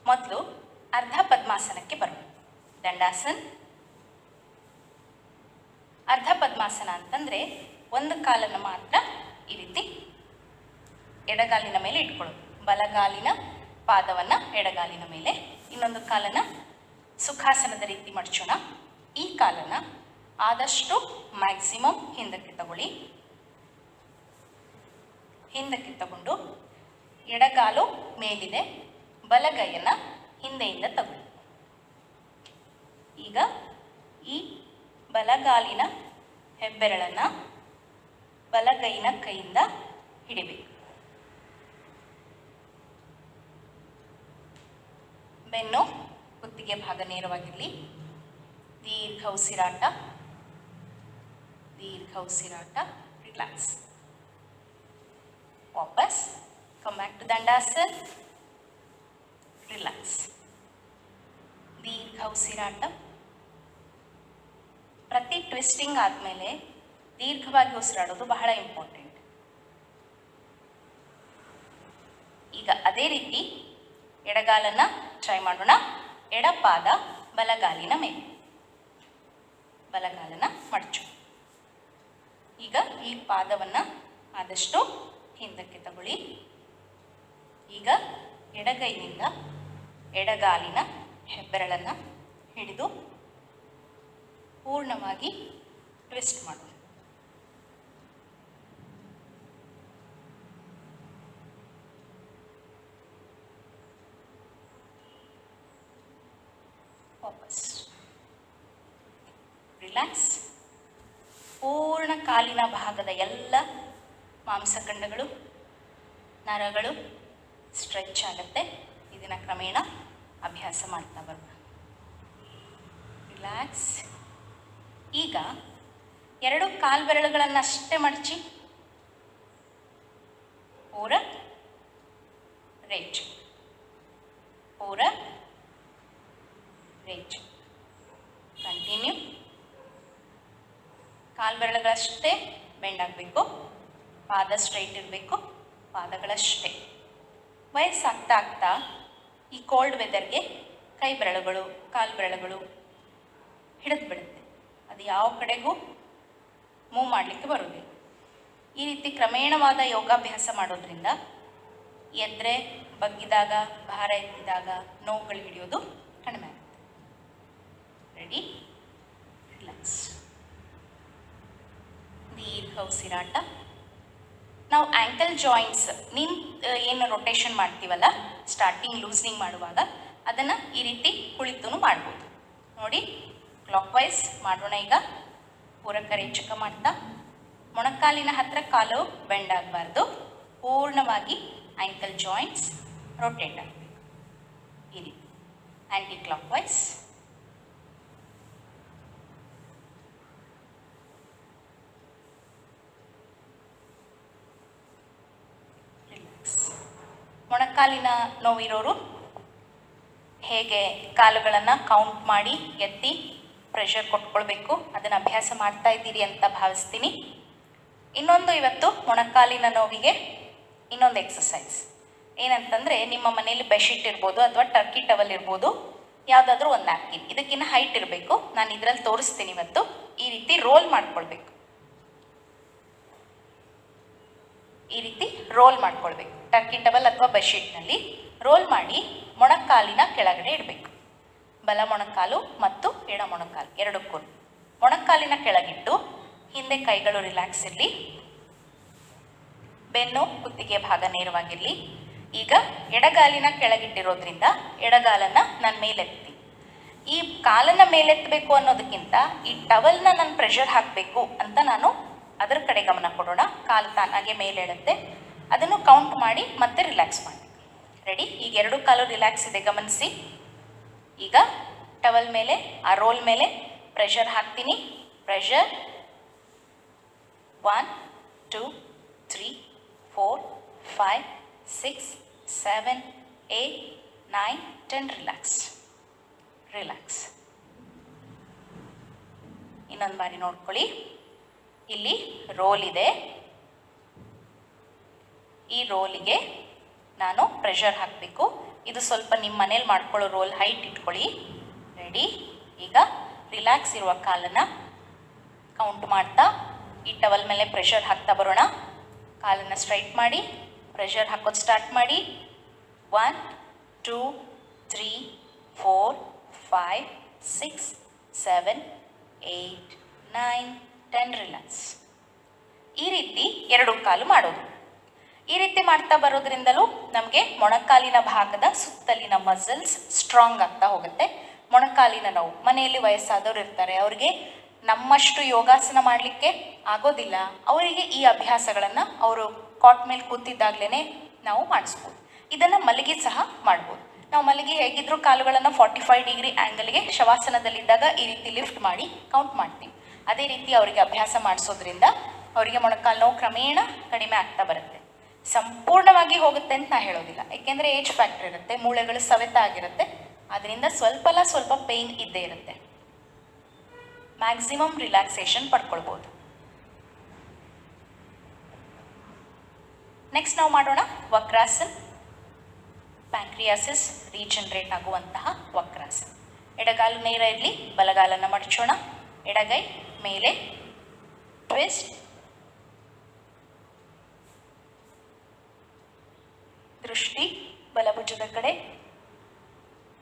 ಮೊದಲು ಅರ್ಧ ಪದ್ಮಾಸನಕ್ಕೆ ಬರೋಣ. ದಂಡಾಸನ್. ಅರ್ಧ ಪದ್ಮಾಸನ ಅಂತಂದರೆ ಒಂದು ಕಾಲನ್ನು ಮಾತ್ರ ಈ ರೀತಿ ಎಡಗಾಲಿನ ಮೇಲೆ ಇಟ್ಕೊಳ್ಳೋದು. ಬಲಗಾಲಿನ ಪಾದವನ್ನು ಎಡಗಾಲಿನ ಮೇಲೆ, ಇನ್ನೊಂದು ಕಾಲನ್ನು ಸುಖಾಸನದ ರೀತಿ ಮಡಚೋಣ. ಈ ಕಾಲನ್ನು ಆದಷ್ಟು ಮ್ಯಾಕ್ಸಿಮಮ್ ಹಿಂದಕ್ಕೆ ತಗೊಳ್ಳಿ. ಹಿಂದಕ್ಕೆ ತಗೊಂಡು ಎಡಗಾಲು ಮೇಲಿದೆ, ಬಲಗೈಯನ್ನು ಹಿಂದೆಯಿಂದ ತಗೊಳ್ಳಿ. ಈಗ ಈ ಬಲಗಾಲಿನ ಹೆಬ್ಬೆರಳನ್ನು ಬಲಗೈನ ಕೈಯಿಂದ ಹಿಡಿಬೇಕು. ಬೆನ್ನು ಕುತ್ತಿಗೆ ಭಾಗ ನೇರವಾಗಿರಲಿ. ದೀರ್ಘ ಉಸಿರಾಟ, ರಿಲ್ಯಾಕ್ಸ್. ವಾಪಸ್ come back to dandasana, relax. ದೀರ್ಘ ಉಸಿರಾಟ. ಪ್ರತಿ ಟ್ವಿಸ್ಟಿಂಗ್ ಆದಮೇಲೆ ದೀರ್ಘವಾಗಿ ಉಸಿರಾಡೋದು ಬಹಳ ಇಂಪಾರ್ಟೆಂಟ್. ಈಗ ಅದೇ ರೀತಿ ಎಡಗಾಲನ್ನು ಟ್ರೈ ಮಾಡೋಣ. ಎಡಪಾದ ಬಲಗಾಲಿನ ಮೇಲೆ, ಬಲಗಾಲನ ಮಡಚು. ಈಗ ಈ ಪಾದವನ್ನು ಆದಷ್ಟು ಹಿಂದಕ್ಕೆ ತಗೊಳ್ಳಿ. ಈಗ ಎಡಗೈನಿಂದ ಎಡಗಾಲಿನ ಹೆಬ್ಬೆರಳನ್ನು ಹಿಡಿದು ಪೂರ್ಣವಾಗಿ ಟ್ವಿಸ್ಟ್ ಮಾಡೋಣ. ವಾಪಸ್ ರಿಲ್ಯಾಕ್ಸ್. ಪೂರ್ಣ ಕಾಲಿನ ಭಾಗದ ಎಲ್ಲ ಮಾಂಸಖಂಡಗಳು, ನರಗಳು ಸ್ಟ್ರೆಚ್ ಆಗುತ್ತೆ. ಇದನ್ನು ಕ್ರಮೇಣ ಅಭ್ಯಾಸ ಮಾಡ್ತಾ ಬರೋಣ. ರಿಲ್ಯಾಕ್ಸ್. ಈಗ ಎರಡು ಕಾಲು ಬೆರಳುಗಳನ್ನು ಅಷ್ಟೇ ಮಡಚಿ ಪೂರ ರೇಚ್, ಪೂರ ರೇಚ್. ಕಂಟಿನ್ಯೂ. ಕಾಲು ಬೆರಳುಗಳಷ್ಟೇ ಬೆಂಡ್ ಆಗಬೇಕು, ಪಾದ ಸ್ಟ್ರೈಟ್ ಇರಬೇಕು, ಪಾದಗಳಷ್ಟೇ. ವಯಸ್ಸಾಗ್ತಾ ಆಗ್ತಾ ಈ ಕೋಲ್ಡ್ ವೆದರ್ಗೆ ಕೈ ಬೆರಳುಗಳು, ಕಾಲು ಬೆರಳುಗಳು ಹಿಡಿದು ಬಿಡುತ್ತೆ. ಅದು ಯಾವ ಕಡೆಗೂ ಮೂವ್ ಮಾಡಲಿಕ್ಕೆ ಬರೋದಿಲ್ಲ. ಈ ರೀತಿ ಕ್ರಮೇಣವಾದ ಯೋಗಾಭ್ಯಾಸ ಮಾಡೋದ್ರಿಂದ ಎದ್ರೆ, ಬಗ್ಗಿದಾಗ, ಭಾರ ಎತ್ತಿದಾಗ ನೋವುಗಳು ಹಿಡಿಯೋದು ಕಡಿಮೆ ಆಗುತ್ತೆ. ರೆಡಿ? ರಿಲ್ಯಾಕ್ಸ್. ದೀರ್ಘ ಉಸಿರಾಟ. ನಾವು ಆ್ಯಂಕಲ್ ಜಾಯಿಂಟ್ಸ್ ಏನು ರೊಟೇಷನ್ ಮಾಡ್ತೀವಲ್ಲ, ಸ್ಟಾರ್ಟಿಂಗ್ ಲೂಸ್ನಿಂಗ್ ಮಾಡುವಾಗ ಅದನ್ನು ಈ ರೀತಿ ಕುಳಿತು ಮಾಡ್ಬೋದು. ನೋಡಿ, ಕ್ಲಾಕ್ ವೈಸ್ ಮಾಡೋಣ. ಈಗ ಪೂರಕ ರೇಚಕ ಮಾಡ್ತಾ ಮೊಣಕಾಲಿನ ಹತ್ತಿರ ಕಾಲು ಬೆಂಡ್ ಆಗಬಾರ್ದು. ಪೂರ್ಣವಾಗಿ ಆ್ಯಂಕಲ್ ಜಾಯಿಂಟ್ಸ್ ರೊಟೇಟ್ ಆಗಬೇಕು. ಈ ರೀತಿ ಆ್ಯಂಟಿ ಕ್ಲಾಕ್ ವೈಸ್. ರಿಲ್ಯಾಕ್ಸ್. ಮೊಣಕಾಲಿನ ನೋವಿರೋರು ಹೇಗೆ ಕಾಲುಗಳನ್ನು ಕೌಂಟ್ ಮಾಡಿ ಎತ್ತಿ ಪ್ರೆಷರ್ ಕೊಟ್ಕೊಳ್ಬೇಕು, ಅದನ್ನು ಅಭ್ಯಾಸ ಮಾಡ್ತಾ ಇದ್ದೀರಿ ಅಂತ ಭಾವಿಸ್ತೀನಿ. ಇನ್ನೊಂದು ಇವತ್ತು ಮೊಣಕಾಲಿನ ನೋವಿಗೆ ಇನ್ನೊಂದು ಎಕ್ಸಸೈಸ್ ಏನಂತಂದರೆ, ನಿಮ್ಮ ಮನೇಲಿ ಬೆಡ್ಶೀಟ್ ಇರ್ಬೋದು ಅಥವಾ ಟರ್ಕಿ ಟವಲ್ ಇರ್ಬೋದು, ಯಾವುದಾದ್ರೂ ಒಂದು ನ್ಯಾಪ್ಕಿನ್, ಇದಕ್ಕಿಂತ ಹೈಟ್ ಇರಬೇಕು. ನಾನು ಇದರಲ್ಲಿ ತೋರಿಸ್ತೀನಿ ಇವತ್ತು. ಈ ರೀತಿ ರೋಲ್ ಮಾಡ್ಕೊಳ್ಬೇಕು. ಈ ರೀತಿ ರೋಲ್ ಮಾಡ್ಕೊಳ್ಬೇಕು. ಟರ್ಕಿ ಟವಲ್ ಅಥವಾ ಬೆಡ್ಶೀಟ್ನಲ್ಲಿ ರೋಲ್ ಮಾಡಿ ಮೊಣಕಾಲಿನ ಕೆಳಗಡೆ ಇಡಬೇಕು. ಬಲ ಮೊಣಕಾಲು ಮತ್ತು ಎಡ ಮೊಣಕಾಲು ಎರಡಕ್ಕೂ ಮೊಣಕಾಲಿನ ಕೆಳಗಿಟ್ಟು ಹಿಂದೆ ಕೈಗಳು ರಿಲ್ಯಾಕ್ಸ್ ಇರಲಿ. ಬೆನ್ನು ಕುತ್ತಿಗೆ ಭಾಗ ನೇರವಾಗಿರಲಿ. ಈಗ ಎಡಗಾಲಿನ ಕೆಳಗಿಟ್ಟಿರೋದ್ರಿಂದ ಎಡಗಾಲನ್ನು ನಾನು ಮೇಲೆತ್ತಿ, ಈ ಕಾಲನ್ನು ಮೇಲೆತ್ತಬೇಕು ಅನ್ನೋದಕ್ಕಿಂತ ಈ ಟವಲ್ನ ನಾನು ಪ್ರೆಷರ್ ಹಾಕಬೇಕು ಅಂತ ನಾನು ಅದರ ಕಡೆ ಗಮನ ಕೊಡೋಣ. ಕಾಲು ತಾನಾಗೆ ಮೇಲೇಳುತ್ತೆ. ಅದನ್ನು ಕೌಂಟ್ ಮಾಡಿ ಮತ್ತೆ ರಿಲ್ಯಾಕ್ಸ್ ಮಾಡಿ. ರೆಡಿ? ಈಗ ಎರಡು ಕಾಲು ರಿಲ್ಯಾಕ್ಸ್ ಇದೆ, ಗಮನಿಸಿ. ಈಗ ಟವಲ್ ಮೇಲೆ, ಆ ರೋಲ್ ಮೇಲೆ ಪ್ರೆಷರ್ ಹಾಕ್ತೀನಿ. ಪ್ರೆಷರ್ 1 2 3 4 5 6 7 8 9 10. ರಿಲ್ಯಾಕ್ಸ್. ರಿಲ್ಯಾಕ್ಸ್. ಇನ್ನೊಂದು ಬಾರಿ ನೋಡ್ಕೊಳ್ಳಿ. ಇಲ್ಲಿ ರೋಲ್ ಇದೆ. ಈ ರೋಲಿಗೆ ನಾನು ಪ್ರೆಷರ್ ಹಾಕಬೇಕು. ಇದು ಸ್ವಲ್ಪ ನಿಮ್ಮ ಮನೇಲಿ ಮಾಡ್ಕೊಳ್ಳೋ ರೋಲ್ ಹೈಟ್ ಇಟ್ಕೊಳ್ಳಿ. ರೆಡಿ? ಈಗ ರಿಲ್ಯಾಕ್ಸ್ ಇರುವ ಕಾಲನ್ನು ಕೌಂಟ್ ಮಾಡ್ತಾ ಈ ಟವಲ್ ಮೇಲೆ ಪ್ರೆಷರ್ ಹಾಕ್ತಾ ಬರೋಣ. ಕಾಲನ್ನು ಸ್ಟ್ರೈಟ್ ಮಾಡಿ ಪ್ರೆಷರ್ ಹಾಕೋದು ಸ್ಟಾರ್ಟ್ ಮಾಡಿ. 1 2 3 4 5 6 7 8 9 10. ರಿಲ್ಯಾಕ್ಸ್. ಈ ರೀತಿ ಎರಡು ಕಾಲು ಮಾಡೋದು. ಈ ರೀತಿ ಮಾಡ್ತಾ ಬರೋದ್ರಿಂದಲೂ ನಮಗೆ ಮೊಣಕಾಲಿನ ಭಾಗದ ಸುತ್ತಲಿನ ಮಸಲ್ಸ್ ಸ್ಟ್ರಾಂಗ್ ಆಗ್ತಾ ಹೋಗುತ್ತೆ. ಮೊಣಕಾಲಿನ ನೋವು, ಮನೆಯಲ್ಲಿ ವಯಸ್ಸಾದವರು ಇರ್ತಾರೆ, ಅವರಿಗೆ ನಮ್ಮಷ್ಟು ಯೋಗಾಸನ ಮಾಡಲಿಕ್ಕೆ ಆಗೋದಿಲ್ಲ, ಅವರಿಗೆ ಈ ಅಭ್ಯಾಸಗಳನ್ನು ಅವರು ಕಾಟ್ ಮೇಲೆ ಕೂತಿದ್ದಾಗಲೇ ನಾವು ಮಾಡಿಸ್ಬೋದು. ಇದನ್ನು ಮಲಗಿ ಸಹ ಮಾಡ್ಬೋದು. ನಾವು ಮಲಗಿ ಹೇಗಿದ್ರೂ ಕಾಲುಗಳನ್ನು 45 ಡಿಗ್ರಿ ಆ್ಯಂಗಲ್ಗೆ ಶವಾಸನದಲ್ಲಿದ್ದಾಗ ಈ ರೀತಿ ಲಿಫ್ಟ್ ಮಾಡಿ ಕೌಂಟ್ ಮಾಡ್ತೀವಿ. ಅದೇ ರೀತಿ ಅವರಿಗೆ ಅಭ್ಯಾಸ ಮಾಡಿಸೋದ್ರಿಂದ ಅವರಿಗೆ ಮೊಣಕಾಲು ನೋವು ಕ್ರಮೇಣ ಕಡಿಮೆ ಆಗ್ತಾ ಬರುತ್ತೆ. ಸಂಪೂರ್ಣವಾಗಿ ಹೋಗುತ್ತೆ ಅಂತ ನಾ ಹೇಳೋದಿಲ್ಲ, ಏಕೆಂದರೆ ಏಜ್ ಫ್ಯಾಕ್ಟರ್ ಇರುತ್ತೆ, ಮೂಳೆಗಳು ಸವೆತ ಆಗಿರುತ್ತೆ, ಅದರಿಂದ ಸ್ವಲ್ಪ ಪೇಯ್ನ್ ಇದ್ದೇ ಇರುತ್ತೆ. Maximum relaxation ಪಡ್ಕೊಳ್ಬೋದು. ನೆಕ್ಸ್ಟ್ ನಾವು ಮಾಡೋಣ ವಕ್ರಾಸನ್. ಪ್ಯಾಂಕ್ರಿಯಾಸಿಸ್ ರೀಜನರೇಟ್ ಆಗುವಂತಹ ವಕ್ರಾಸನ. ಎಡಗಾಲು ನೇರ ಇರಲಿ, ಬಲಗಾಲನ್ನು ಮಡಚೋಣ. ಎಡಗೈ ಮೇಲೆ ಟ್ವಿಸ್ಟ್, ದೃಷ್ಟಿ ಬಲಭುಜದ ಕಡೆ.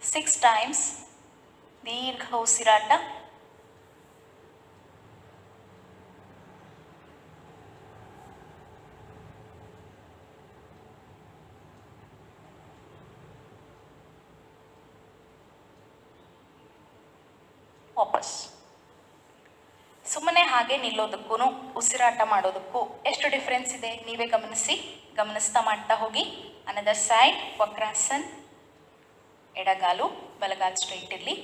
6 ಟೈಮ್ಸ್ ದೀರ್ಘ ಉಸಿರಾಟ. ವಾಪಸ್. ಸುಮ್ಮನೆ ಹಾಗೆ ನಿಲ್ಲೋದಕ್ಕೂ ಉಸಿರಾಟ ಮಾಡೋದಕ್ಕೂ ಎಷ್ಟು ಡಿಫ್ರೆನ್ಸ್ ಇದೆ ನೀವೇ ಗಮನಿಸ್ತಾ ಮಾಡ್ತಾ ಹೋಗಿ. Another side Vakrasan. ಎಡಗಾಲು ಬಲಗಾಲು ಸ್ಟ್ರೈಟ್ ಇರಲಿ,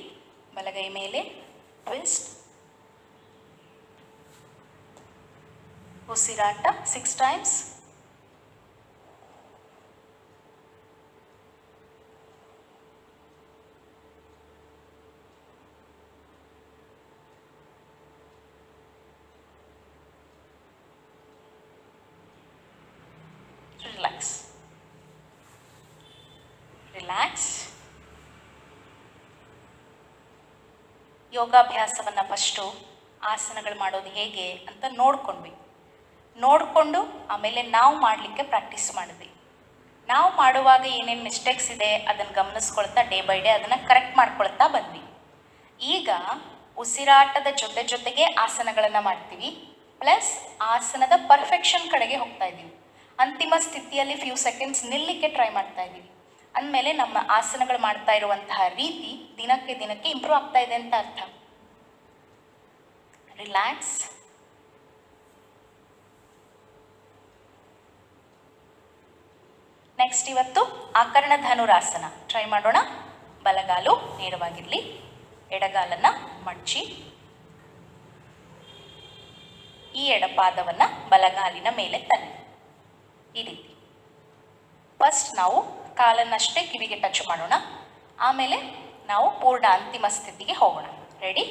ಬಲಗೈ ಮೇಲೆ ಟ್ವಿಸ್ಟ್, ಉಸಿರಾಟ 6 ಟೈಮ್ಸ್. ರಿಲ್ಯಾಕ್ಸ್. ಯೋಗಾಭ್ಯಾಸವನ್ನು ಫಸ್ಟು ಆಸನಗಳು ಮಾಡೋದು ಹೇಗೆ ಅಂತ ನೋಡಿಕೊಂಡು ಆಮೇಲೆ ನಾವು ಮಾಡಲಿಕ್ಕೆ ಪ್ರಾಕ್ಟೀಸ್ ಮಾಡಿದ್ವಿ. ನಾವು ಮಾಡುವಾಗ ಏನೇನು ಮಿಸ್ಟೇಕ್ಸ್ ಇದೆ ಅದನ್ನು ಗಮನಿಸ್ಕೊಳ್ತಾ ಡೇ ಬೈ ಡೇ ಅದನ್ನು ಕರೆಕ್ಟ್ ಮಾಡ್ಕೊಳ್ತಾ ಬಂದ್ವಿ. ಈಗ ಉಸಿರಾಟದ ಜೊತೆಗೆ ಆಸನಗಳನ್ನು ಮಾಡ್ತೀವಿ, ಪ್ಲಸ್ ಆಸನದ ಪರ್ಫೆಕ್ಷನ್ ಕಡೆಗೆ ಹೋಗ್ತಾ ಇದ್ದೀವಿ. ಅಂತಿಮ ಸ್ಥಿತಿಯಲ್ಲಿ ಫ್ಯೂ ಸೆಕೆಂಡ್ಸ್ ನಿಲ್ಲಕ್ಕೆ ಟ್ರೈ ಮಾಡ್ತಾ ಇದ್ದೀವಿ. ಅಂದಮೇಲೆ ನಮ್ಮ ಆಸನಗಳು ಮಾಡ್ತಾ ಇರುವಂತಹ ರೀತಿ ದಿನಕ್ಕೆ ಇಂಪ್ರೂವ್ ಆಗ್ತಾ ಇದೆ ಅಂತ ಅರ್ಥ. ರಿಲ್ಯಾಕ್ಸ್. ನೆಕ್ಸ್ಟ್ ಇವತ್ತು ಆಕರ್ಣ ಧನುರಾಸನ ಟ್ರೈ ಮಾಡೋಣ. ಬಲಗಾಲು ನೇರವಾಗಿರಲಿ, ಎಡಗಾಲನ್ನು ಮಡಚಿ, ಈ ಎಡಪಾದವನ್ನು ಬಲಗಾಲಿನ ಮೇಲೆ ತನ್ನಿ. ಈ ರೀತಿ ಫಸ್ಟ್ ನಾವು ಕಾಲನ್ನಷ್ಟೇ ಕಿವಿಗೆ ಟಚ್ ಮಾಡೋಣ, ಆಮೇಲೆ ನಾವು ಪೂರ್ಣ ಅಂತಿಮ ಸ್ಥಿತಿಗೆ ಹೋಗೋಣ. ರೆಡಿ?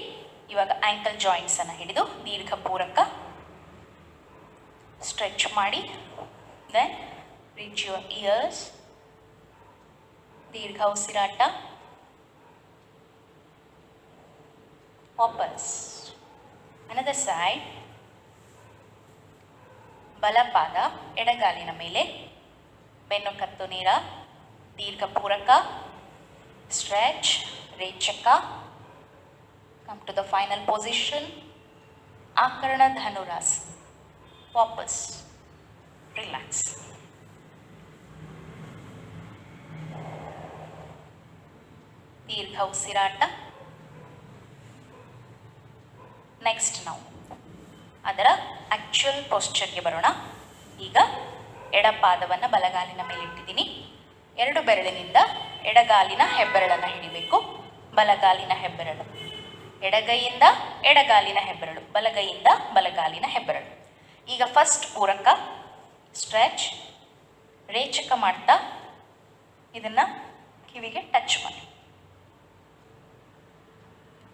ಇವಾಗ ಆ್ಯಂಕಲ್ ಜಾಯಿಂಟ್ಸನ್ನು ಹಿಡಿದು ದೀರ್ಘ ಪೂರಕ ಸ್ಟ್ರೆಚ್ ಮಾಡಿ, ದೆನ್ ರೀಚ್ ಯುವರ್ ಇಯರ್ಸ್. ದೀರ್ಘ ಉಸಿರಾಟ. ವಾಪಸ್. Another side. ಬಲಪಾದ ಎಡಗಾಲಿನ ಮೇಲೆ, ಬೆನ್ನು ಕತ್ತು ನೇರ, ದೀರ್ಘ ಪೂರಕ ಸ್ಟ್ರೆಚ್, ರೇಚಕ. Come to the final position, Akarna Dhanurasana. ವಾಪಸ್. ರಿಲ್ಯಾಕ್ಸ್. ದೀರ್ಘ ಉಸಿರಾಟ. ನೆಕ್ಸ್ಟ್ ನಾವು ಅದರ ಆ್ಯಕ್ಚುಯಲ್ ಪೋಸ್ಚರ್ಗೆ ಬರೋಣ. ಈಗ ಎಡಪಾದವನ್ನು ಬಲಗಾಲಿನ ಮೇಲೆ ಇಟ್ಟಿದ್ದೀನಿ. 2 ಬೆರಳಿನಿಂದ ಎಡಗಾಲಿನ ಹೆಬ್ಬೆರಳನ್ನು ಹಿಡಿಬೇಕು. ಬಲಗಾಲಿನ ಹೆಬ್ಬೆರಳು, ಎಡಗೈಯಿಂದ ಎಡಗಾಲಿನ ಹೆಬ್ಬೆರಳು, ಬಲಗೈಯಿಂದ ಬಲಗಾಲಿನ ಹೆಬ್ಬೆರಳು. ಈಗ ಫಸ್ಟ್ ಪೂರಕ ಸ್ಟ್ರೆಚ್, ರೇಚಕ ಮಾಡ್ತಾ ಇದನ್ನು ಕಿವಿಗೆ ಟಚ್ ಮಾಡಿ.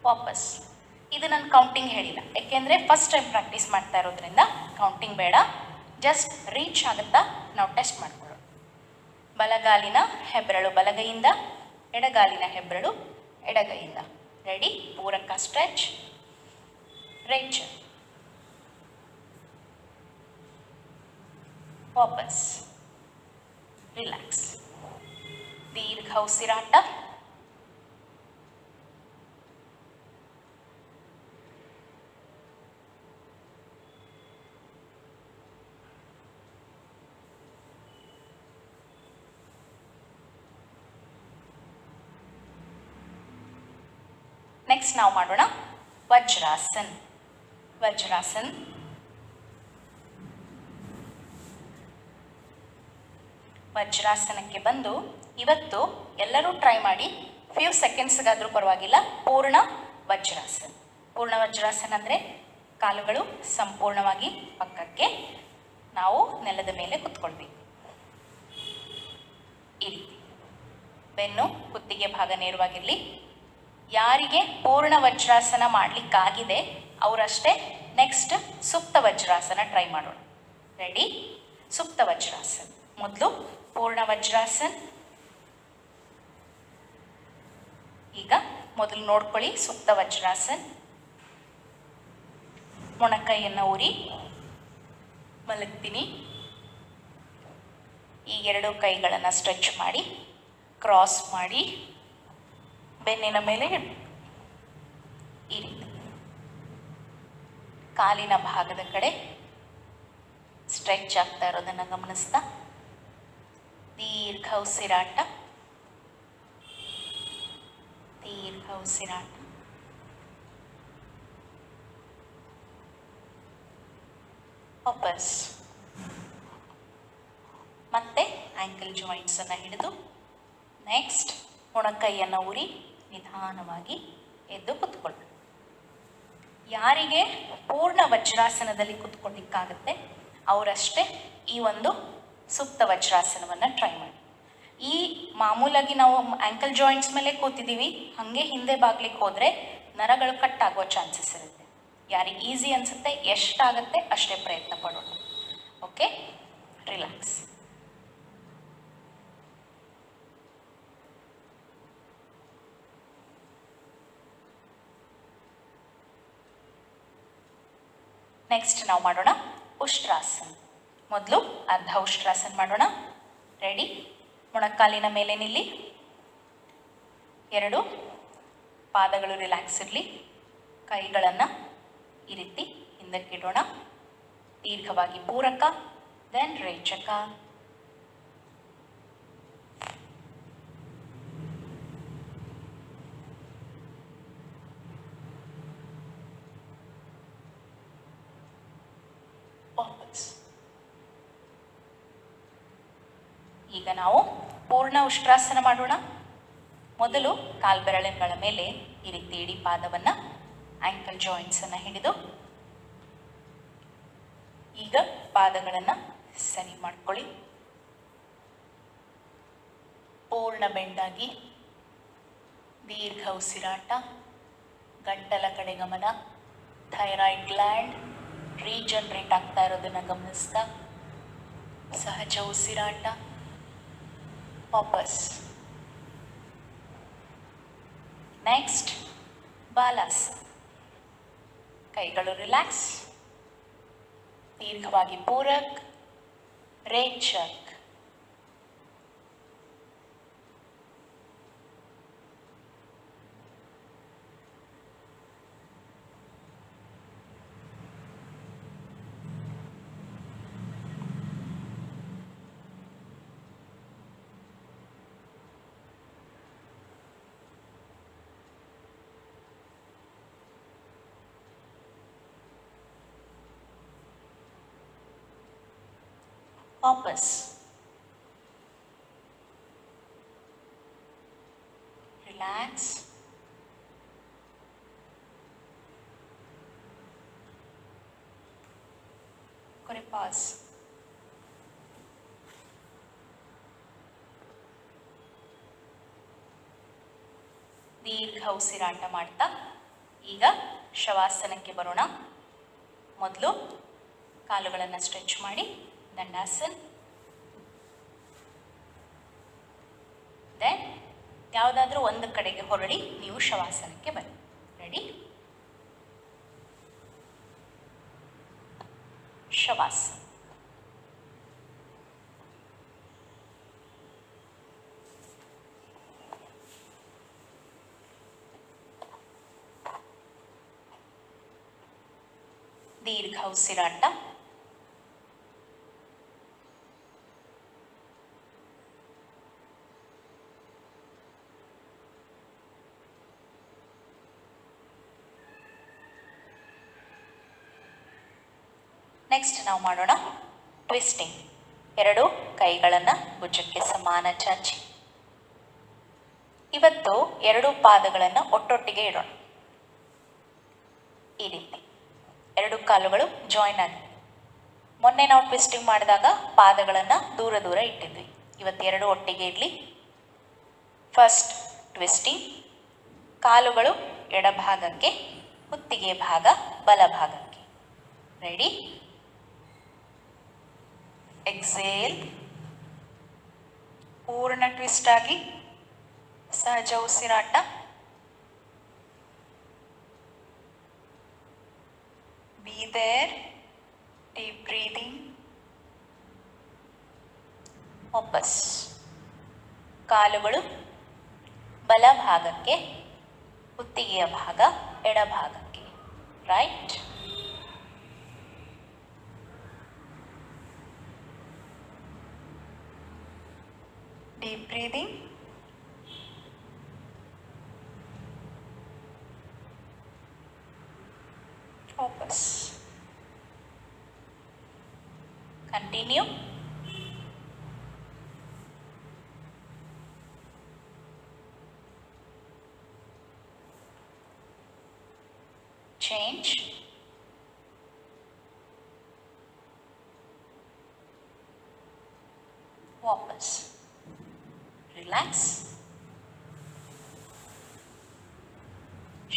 ವಾಪಸ್. ಇದು ನಾನು ಕೌಂಟಿಂಗ್ ಹೇಳಿಲ್ಲ, ಯಾಕೆಂದರೆ ಫಸ್ಟ್ ಟೈಮ್ ಪ್ರಾಕ್ಟೀಸ್ ಮಾಡ್ತಾ ಇರೋದ್ರಿಂದ ಕೌಂಟಿಂಗ್ ಬೇಡ. ಜಸ್ಟ್ ರೀಚ್ ಆಗುತ್ತಾ ನಾವು ಟೆಸ್ಟ್ ಮಾಡ್ಕೊಳ್ಳೋಣ. ಬಲಗಾಲಿನ ಹೆಬ್ಬೆರಳು ಬಲಗೈಯಿಂದ, ಎಡಗಾಲಿನ ಹೆಬ್ಬೆರಳು ಎಡಗೈಯಿಂದ. ರೆಡಿ? ಪೂರಕ ಸ್ಟ್ರೆಚ್, ರೇಚ, ವಾಪಸ್. ರಿಲ್ಯಾಕ್ಸ್. ದೀರ್ಘ ಉಸಿರಾಟ. ನೆಕ್ಸ್ಟ್ ನಾವು ಮಾಡೋಣ ವಜ್ರಾಸನ್. ವಜ್ರಾಸನ್. ವಜ್ರಾಸನಕ್ಕೆ ಬಂದು ಇವತ್ತು ಎಲ್ಲರೂ ಟ್ರೈ ಮಾಡಿ, ಫ್ಯೂ ಸೆಕೆಂಡ್ಸ್ಗಾದರೂ ಪರವಾಗಿಲ್ಲ, ಪೂರ್ಣ ವಜ್ರಾಸನ. ಪೂರ್ಣ ವಜ್ರಾಸನ ಅಂದರೆ ಕಾಲುಗಳು ಸಂಪೂರ್ಣವಾಗಿ ಪಕ್ಕಕ್ಕೆ, ನಾವು ನೆಲದ ಮೇಲೆ ಕುತ್ಕೊಳ್ಬೇಕು. ಈ ರೀತಿ ಬೆನ್ನು ಕುತ್ತಿಗೆ ಭಾಗ ನೇರವಾಗಿರಲಿ. ಯಾರಿಗೆ ಪೂರ್ಣ ವಜ್ರಾಸನ ಮಾಡಲಿಕ್ಕಾಗಿದೆ ಅವರಷ್ಟೇ ನೆಕ್ಸ್ಟ್ ಸುಪ್ತ ವಜ್ರಾಸನ ಟ್ರೈ ಮಾಡೋಣ. ರೆಡಿ? ಸುಪ್ತ ವಜ್ರಾಸನ. ಮೊದಲು ಪೂರ್ಣ ವಜ್ರಾಸನ್. ಈಗ ಮೊದಲು ನೋಡ್ಕೊಳ್ಳಿ ಸುಪ್ತ ವಜ್ರಾಸನ್. ಮೊಣಕೈಯನ್ನು ಊರಿ ಮಲಗ್ತೀನಿ. ಈ ಎರಡು ಕೈಗಳನ್ನು ಸ್ಟ್ರೆಚ್ ಮಾಡಿ, ಕ್ರಾಸ್ ಮಾಡಿ, ಬೆನ್ನಿನ ಮೇಲೆ ಈ ರೀತಿ ಕಾಲಿನ ಭಾಗದ ಕಡೆ ಸ್ಟ್ರೆಚ್ ಆಗ್ತಾ ಇರೋದನ್ನು ಗಮನಿಸ್ತಾ ದೀರ್ಘ ಉಸಿರಾಟ. ದೀರ್ಘ ಉಸಿರಾಟ. ವಾಪಸ್ ಮತ್ತೆ ಆಂಕಲ್ ಜಾಯಿಂಟ್ಸ್ ಅನ್ನು ಹಿಡಿದು ನೆಕ್ಸ್ಟ್ ಮೊಣಕೈಯನ್ನು ಊರಿ ನಿಧಾನವಾಗಿ ಎದ್ದು ಕುತ್ಕೊಳ್ಳಿ. ಯಾರಿಗೆ ಪೂರ್ಣ ವಜ್ರಾಸನದಲ್ಲಿ ಕುತ್ಕೊಳ್ಳಿಕ್ಕಾಗತ್ತೆ ಅವರಷ್ಟೇ ಈ ಒಂದು ಸುಪ್ತ ವಜ್ರಾಸನವನ್ನು ಟ್ರೈ ಮಾಡಿ. ಈ ಮಾಮೂಲಾಗಿ ನಾವು ಆಂಕಲ್ ಜಾಯಿಂಟ್ಸ್ ಮೇಲೆ ಕೂತಿದ್ದೀವಿ, ಹಾಗೆ ಹಿಂದೆ ಬಾಗ್ಲಿಕ್ಕೆ ಹೋದರೆ ನರಗಳು ಕಟ್ ಆಗೋ ಚಾನ್ಸಸ್ ಇರುತ್ತೆ. ಯಾರಿಗೆ ಈಸಿ ಅನಿಸುತ್ತೆ ಎಷ್ಟಾಗತ್ತೆ ಅಷ್ಟೇ ಪ್ರಯತ್ನ ಪಡೋಣ. Okay, relax. ನೆಕ್ಸ್ಟ್ ನಾವು ಮಾಡೋಣ ಉಷ್ಟ್ರಾಸನ. ಮೊದಲು ಅರ್ಧ ಉಷ್ಟ್ರಾಸನ ಮಾಡೋಣ. ರೆಡಿ? ಮೊಣಕಾಲಿನ ಮೇಲೆ ನಿಲ್ಲಿ. ಎರಡು ಪಾದಗಳು ರಿಲ್ಯಾಕ್ಸ್ ಇರಲಿ. ಕೈಗಳನ್ನು ಈ ರೀತಿ ಹಿಂದಕ್ಕಿಡೋಣ. ದೀರ್ಘವಾಗಿ ಪೂರಕ, ದೆನ್ ರೇಚಕ. ಈಗ ನಾವು ಪೂರ್ಣ ಉಷ್ಟ್ರಾಸನ ಮಾಡೋಣ. ಮೊದಲು ಕಾಲ್ಬೆರಳುಗಳ ಮೇಲೆ ಈ ರೀತಿ ಇಡೀ ಪಾದವನ್ನು ಆಂಕಲ್ ಜಾಯಿಂಟ್ಸ್ ಅನ್ನು ಹಿಡಿದು ಈಗ ಪಾದಗಳನ್ನು ಸರಿ ಮಾಡ್ಕೊಳ್ಳಿ. ಪೂರ್ಣ ಬೆಂಡಾಗಿ ದೀರ್ಘ ಉಸಿರಾಟ. ಗಂಟಲ ಕಡೆ ಗಮನ. ಥೈರಾಯ್ಡ್ ಗ್ಲ್ಯಾಂಡ್ ರೀಜನರೇಟ್ ಆಗ್ತಾ ಇರೋದನ್ನು ಗಮನಿಸ್ತಾ ಸಹಜ ಉಸಿರಾಟ. ವಾಪಸ್. ನೆಕ್ಸ್ಟ್ ಬಾಲಾಸನ. ಕೈಗಳು ರಿಲ್ಯಾಕ್ಸ್. ದೀರ್ಘವಾಗಿ ಪೂರಕ್, ರೇಚಕ್. ವಾಪಸ್. ರಿಲ್ಯಾಕ್ಸ್. ಕೊನೆ ಪಾಸ್. ದೀರ್ಘ ಉಸಿರಾಟ ಮಾಡ್ತಾ ಈಗ ಶವಾಸನಕ್ಕೆ ಬರೋಣ. ಮೊದಲು ಕಾಲುಗಳನ್ನು ಸ್ಟ್ರೆಚ್ ಮಾಡಿ ದಂಡಾಸನ್. ದೆನ್ ಯಾವುದಾದ್ರೂ ಒಂದು ಕಡೆಗೆ ಹೊರಳಿ ನೀವು ಶವಾಸನಕ್ಕೆ ಬನ್ನಿ. ರೆಡಿ? ಶವಾಸನ. ದೀರ್ಘ ಉಸಿರಾಟ. ನೆಕ್ಸ್ಟ್ ನಾವು ಮಾಡೋಣ ಟ್ವಿಸ್ಟಿಂಗ್. ಎರಡು ಕೈಗಳನ್ನು ಭುಜಕ್ಕೆ ಸಮಾನ ಚಾಚಿ. ಇವತ್ತು ಎರಡು ಪಾದಗಳನ್ನು ಒಟ್ಟೊಟ್ಟಿಗೆ ಇಡೋಣ. ಈ ರೀತಿ ಎರಡು ಕಾಲುಗಳು ಜಾಯಿನ್ ಆಗಿ. ಮೊನ್ನೆ ನಾವು ಟ್ವಿಸ್ಟಿಂಗ್ ಮಾಡಿದಾಗ ಪಾದಗಳನ್ನು ದೂರ ದೂರ ಇಟ್ಟಿದ್ವಿ. ಇವತ್ತು ಎರಡು ಒಟ್ಟಿಗೆ ಇಡಲಿ. First twisting. ಕಾಲುಗಳು ಎಡಭಾಗಕ್ಕೆ, ಕುತ್ತಿಗೆ ಭಾಗ ಬಲಭಾಗಕ್ಕೆ. ರೆಡಿ? ಎಕ್ಸೇಲ್. ಪೂರ್ಣ ಟ್ವಿಸ್ಟ್ ಆಗಿ ಸಹಜ ಉಸಿರಾಟ. Be there. Deep breathing. ವಾಪಸ್. ಕಾಲುಗಳು ಬಲಭಾಗಕ್ಕೆ, ಕುತ್ತಿಗೆಯ ಭಾಗ ಎಡಭಾಗಕ್ಕೆ. ರೈಟ್? Deep breathing. ವಾಪಸ್. ಕಂಟಿನ್ಯೂ. change. वापस. रिलैक्स.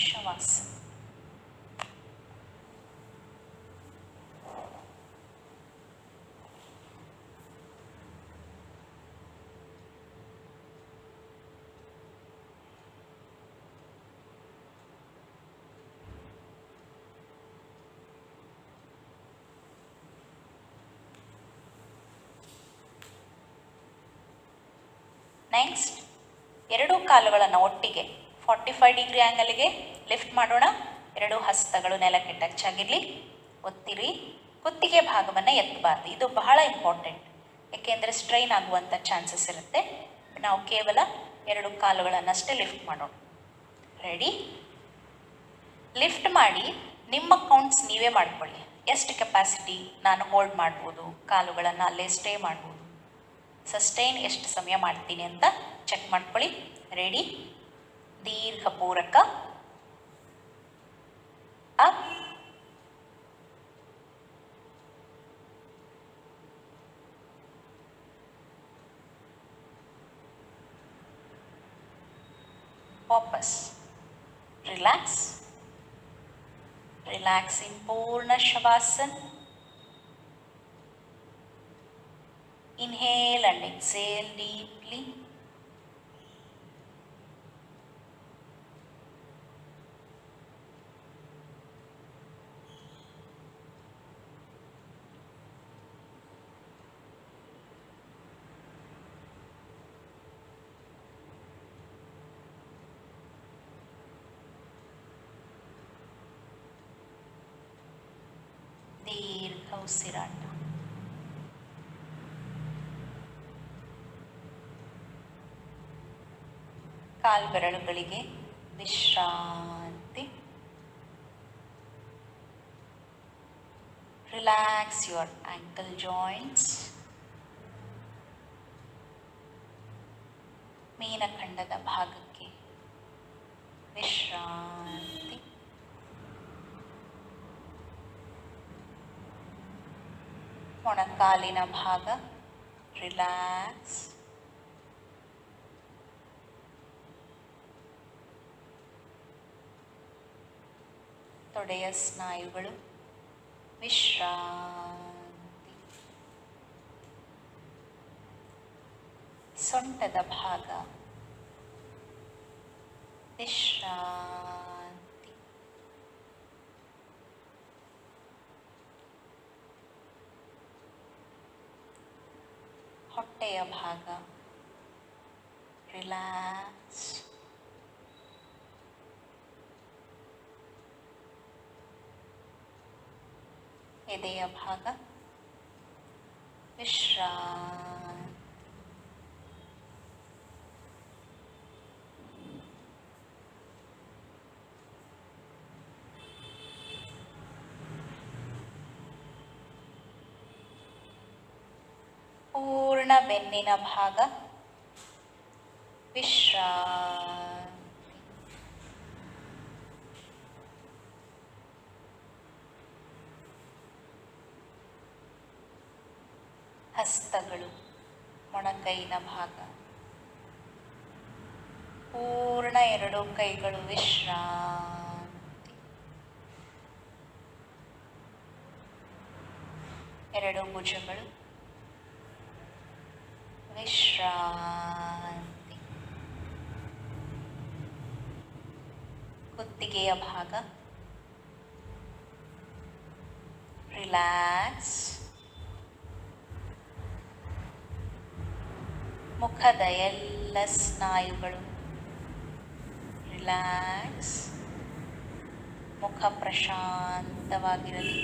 शवासन. ನೆಕ್ಸ್ಟ್ ಎರಡು ಕಾಲುಗಳನ್ನು ಒಟ್ಟಿಗೆ 45 ಡಿಗ್ರಿ ಆ್ಯಂಗಲ್ಗೆ ಲಿಫ್ಟ್ ಮಾಡೋಣ. ಎರಡು ಹಸ್ತಗಳು ನೆಲಕ್ಕೆ ಟಚ್ ಆಗಿರಲಿ. ಒತ್ತಿರಿ. ಕುತ್ತಿಗೆ ಭಾಗವನ್ನು ಎತ್ತಬಾರ್ದು. ಇದು ಬಹಳ ಇಂಪಾರ್ಟೆಂಟ್, ಏಕೆಂದರೆ ಸ್ಟ್ರೈನ್ ಆಗುವಂಥ ಚಾನ್ಸಸ್ ಇರುತ್ತೆ. ನಾವು ಕೇವಲ ಎರಡು ಕಾಲುಗಳನ್ನಷ್ಟೇ ಲಿಫ್ಟ್ ಮಾಡೋಣ. ರೆಡಿ? ಲಿಫ್ಟ್ ಮಾಡಿ ನಿಮ್ಮ ಕೌಂಟ್ಸ್ ನೀವೇ ಮಾಡ್ಕೊಳ್ಳಿ. ಎಷ್ಟು ಕೆಪಾಸಿಟಿ ನಾನು ಹೋಲ್ಡ್ ಮಾಡ್ಬೋದು, ಕಾಲುಗಳನ್ನು ಅಲ್ಲೇ ಸ್ಟೇ ಮಾಡ್ಬೋದು, ಸಸ್ಟೈನ್ ಎಷ್ಟು ಸಮಯ ಮಾಡ್ತೀನಿ ಅಂತ ಚೆಕ್ ಮಾಡ್ಕೊಳ್ಳಿ. ರೆಡಿ? ದೀರ್ಘ ಪೂರಕ. ಅಪ್. ವಾಪಸ್. ರಿಲ್ಯಾಕ್ಸ್. ರಿಲ್ಯಾಕ್ಸ್ ಇನ್ ಪೂರ್ಣ ಶವಾಸನ್. Inhale and exhale deeply. ದೀರ್ಘ ಉಸಿರಾಟ. ಕಾಲ್ಬೆರಳುಗಳಿಗೆ ವಿಶ್ರಾಂತಿ. Relax your ankle joints. ಮೀನಖಂಡದ ಭಾಗಕ್ಕೆ ವಿಶ್ರಾಂತಿ. ಮೊಣಕಾಲಿನ ಭಾಗ ರಿಲ್ಯಾಕ್ಸ್. ತೊಡೆಯ ಸ್ನಾಯುಗಳು ವಿಶ್ರಾಂತಿ. ಸೊಂಟದ ಭಾಗ ವಿಶ್ರಾಂತಿ. ಹೊಟ್ಟೆಯ ಭಾಗ ರಿಲ್ಯಾಕ್ಸ್. ಎದೆಯ ಭಾಗ ವಿಶ್ರಾಂತಿ. ಬೆನ್ನಿನ ಭಾಗ ವಿಶ್ರಾಂತಿ. ಹಸ್ತಗಳು, ಮೊಣಕೈನ ಭಾಗ, ಪೂರ್ಣ ಎರಡು ಕೈಗಳು ವಿಶ್ರಾಂತಿ. ಎರಡು ಭುಜಗಳು ವಿಶ್ರಾಂತಿ. ಕುತ್ತಿಗೆಯ ಭಾಗ ರಿಲ್ಯಾಕ್ಸ್. ಮುಖದ ಎಲ್ಲ ಸ್ನಾಯುಗಳು ರಿಲ್ಯಾಕ್ಸ್. ಮುಖ ಪ್ರಶಾಂತವಾಗಿರಲಿ.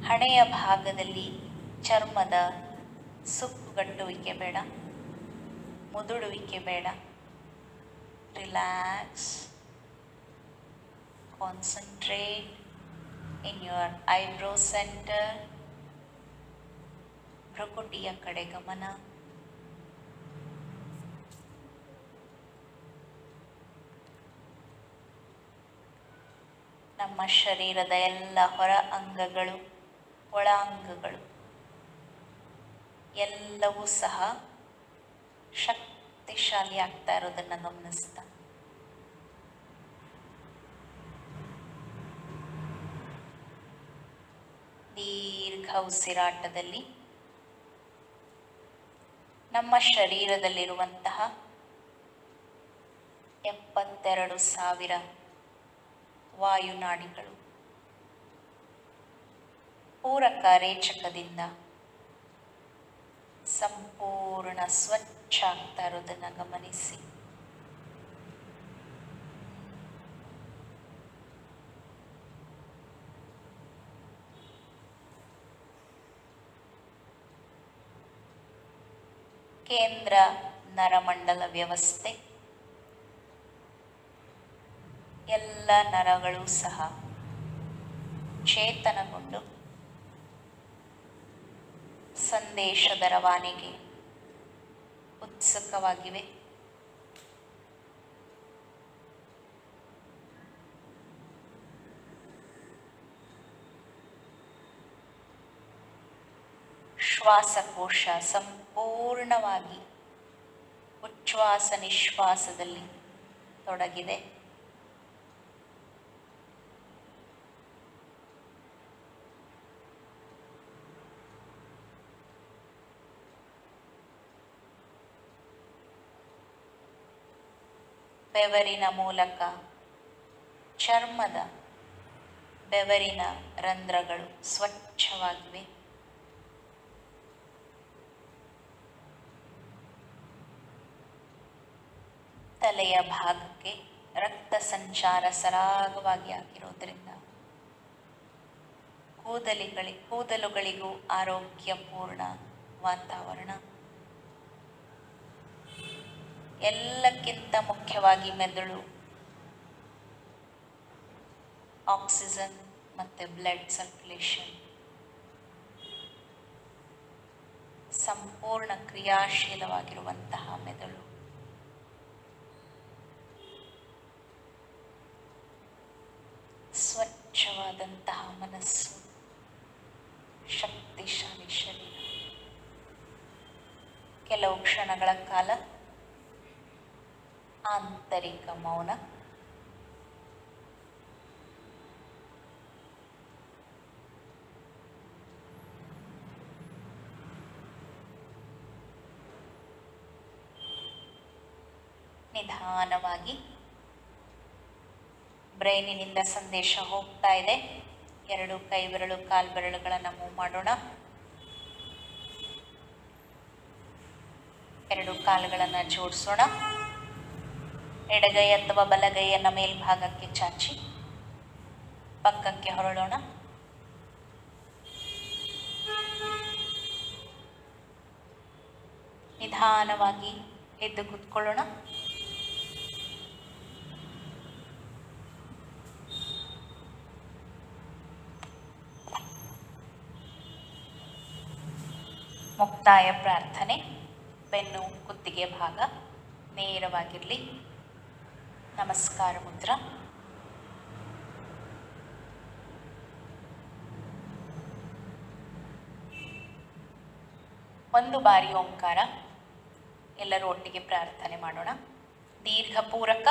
ಹಣೆಯ ಭಾಗದಲ್ಲಿ ಚರ್ಮದ ಸುಕ್ಕುಗಟ್ಟುವಿಕೆ ಬೇಡ, ಮುದುಡುವಿಕೆ ಬೇಡ. Relax. Concentrate in your eyebrow centre. ಭ್ರುಕುಟಿಯ ಕಡೆ ಗಮನ. ನಮ್ಮ ಶರೀರದ ಎಲ್ಲ ಹೊರ ಅಂಗಗಳು, ಒಳ ಅಂಗಗಳು ಎಲ್ಲವೂ ಸಹ ಶಕ್ತಿಶಾಲಿ ಆಗ್ತಾ ಇರೋದನ್ನು ಗಮನಿಸ್ತಾ ದೀರ್ಘ ಉಸಿರಾಟದಲ್ಲಿ ನಮ್ಮ ಶರೀರದಲ್ಲಿರುವಂತಹ 72,000 ವಾಯುನಾಡಿಗಳು ಪೂರಕ ರೇಚಕದಿಂದ ಸಂಪೂರ್ಣ ಸ್ವಚ್ಛ ಆಗ್ತಾ ಇರೋದನ್ನು ಗಮನಿಸಿ. ಕೇಂದ್ರ ನರಮಂಡಲ ವ್ಯವಸ್ಥೆ, ಎಲ್ಲ ನರಗಳು ಸಹ ಚೇತನಗೊಂಡು ಸಂದೇಶದ ರವಾನೆಗೆ ಉತ್ಸುಕವಾಗಿವೆ. ಶ್ವಾಸಕೋಶ ಸಂಪೂರ್ಣವಾಗಿ ಉಚ್ಛ್ವಾಸ ನಿಶ್ವಾಸದಲ್ಲಿ ತೊಡಗಿದೆ. ಬೆವರಿನ ಮೂಲಕ ಚರ್ಮದ ಬೆವರಿನ ರಂಧ್ರಗಳು ಸ್ವಚ್ಛವಾಗಿವೆ. ತಲೆಯ ಭಾಗಕ್ಕೆ ರಕ್ತ ಸಂಚಾರ ಸರಾಗವಾಗಿ ಆಗಿರೋದ್ರಿಂದ ಕೂದಲುಗಳಿಗೂ ಆರೋಗ್ಯಪೂರ್ಣ ವಾತಾವರಣ. ಎಲ್ಲಕ್ಕಿಂತ ಮುಖ್ಯವಾಗಿ ಮೆದುಳು ಆಕ್ಸಿಜನ್ ಮತ್ತು ಬ್ಲಡ್ ಸರ್ಕ್ಯುಲೇಷನ್ ಸಂಪೂರ್ಣ ಕ್ರಿಯಾಶೀಲವಾಗಿರುವಂತಹ ಮೆದುಳು ಸ್ವಚ್ಛವಾದಂತಹ ಮನಸ್ಸು, ಶಕ್ತಿಶಾಲಿ ಶರೀರ. ಕೆಲವು ಕ್ಷಣಗಳ ಕಾಲ ಆಂತರಿಕ ಮೌನ. ನಿಧಾನವಾಗಿ ಬ್ರೈನಿನಿಂದ ಸಂದೇಶ ಹೋಗ್ತಾ ಇದೆ. ಎರಡು ಕೈ ಬೆರಳು ಕಾಲು ಬೆರಳುಗಳನ್ನು ಮೂವ್ ಮಾಡೋಣ. ಎರಡು ಕಾಲುಗಳನ್ನು ಜೋಡಿಸೋಣ. ಎಡಗೈ ಅಥವಾ ಬಲಗೈಯನ್ನು ಮೇಲ್ಭಾಗಕ್ಕೆ ಚಾಚಿ ಪಕ್ಕಕ್ಕೆ ಹೊರಳೋಣ. ನಿಧಾನವಾಗಿ ಎದ್ದು ಕೂತ್ಕೊಳ್ಳೋಣ. ಮುಕ್ತಾಯ ಪ್ರಾರ್ಥನೆ. ಬೆನ್ನು ಕುತ್ತಿಗೆ ಭಾಗ ನೇರವಾಗಿರಲಿ. ನಮಸ್ಕಾರ ಮುದ್ರ. ಒಂದು ಬಾರಿ ಓಂಕಾರ. ಎಲ್ಲರೂ ಒಟ್ಟಿಗೆ ಪ್ರಾರ್ಥನೆ ಮಾಡೋಣ. ದೀರ್ಘ ಪೂರಕ.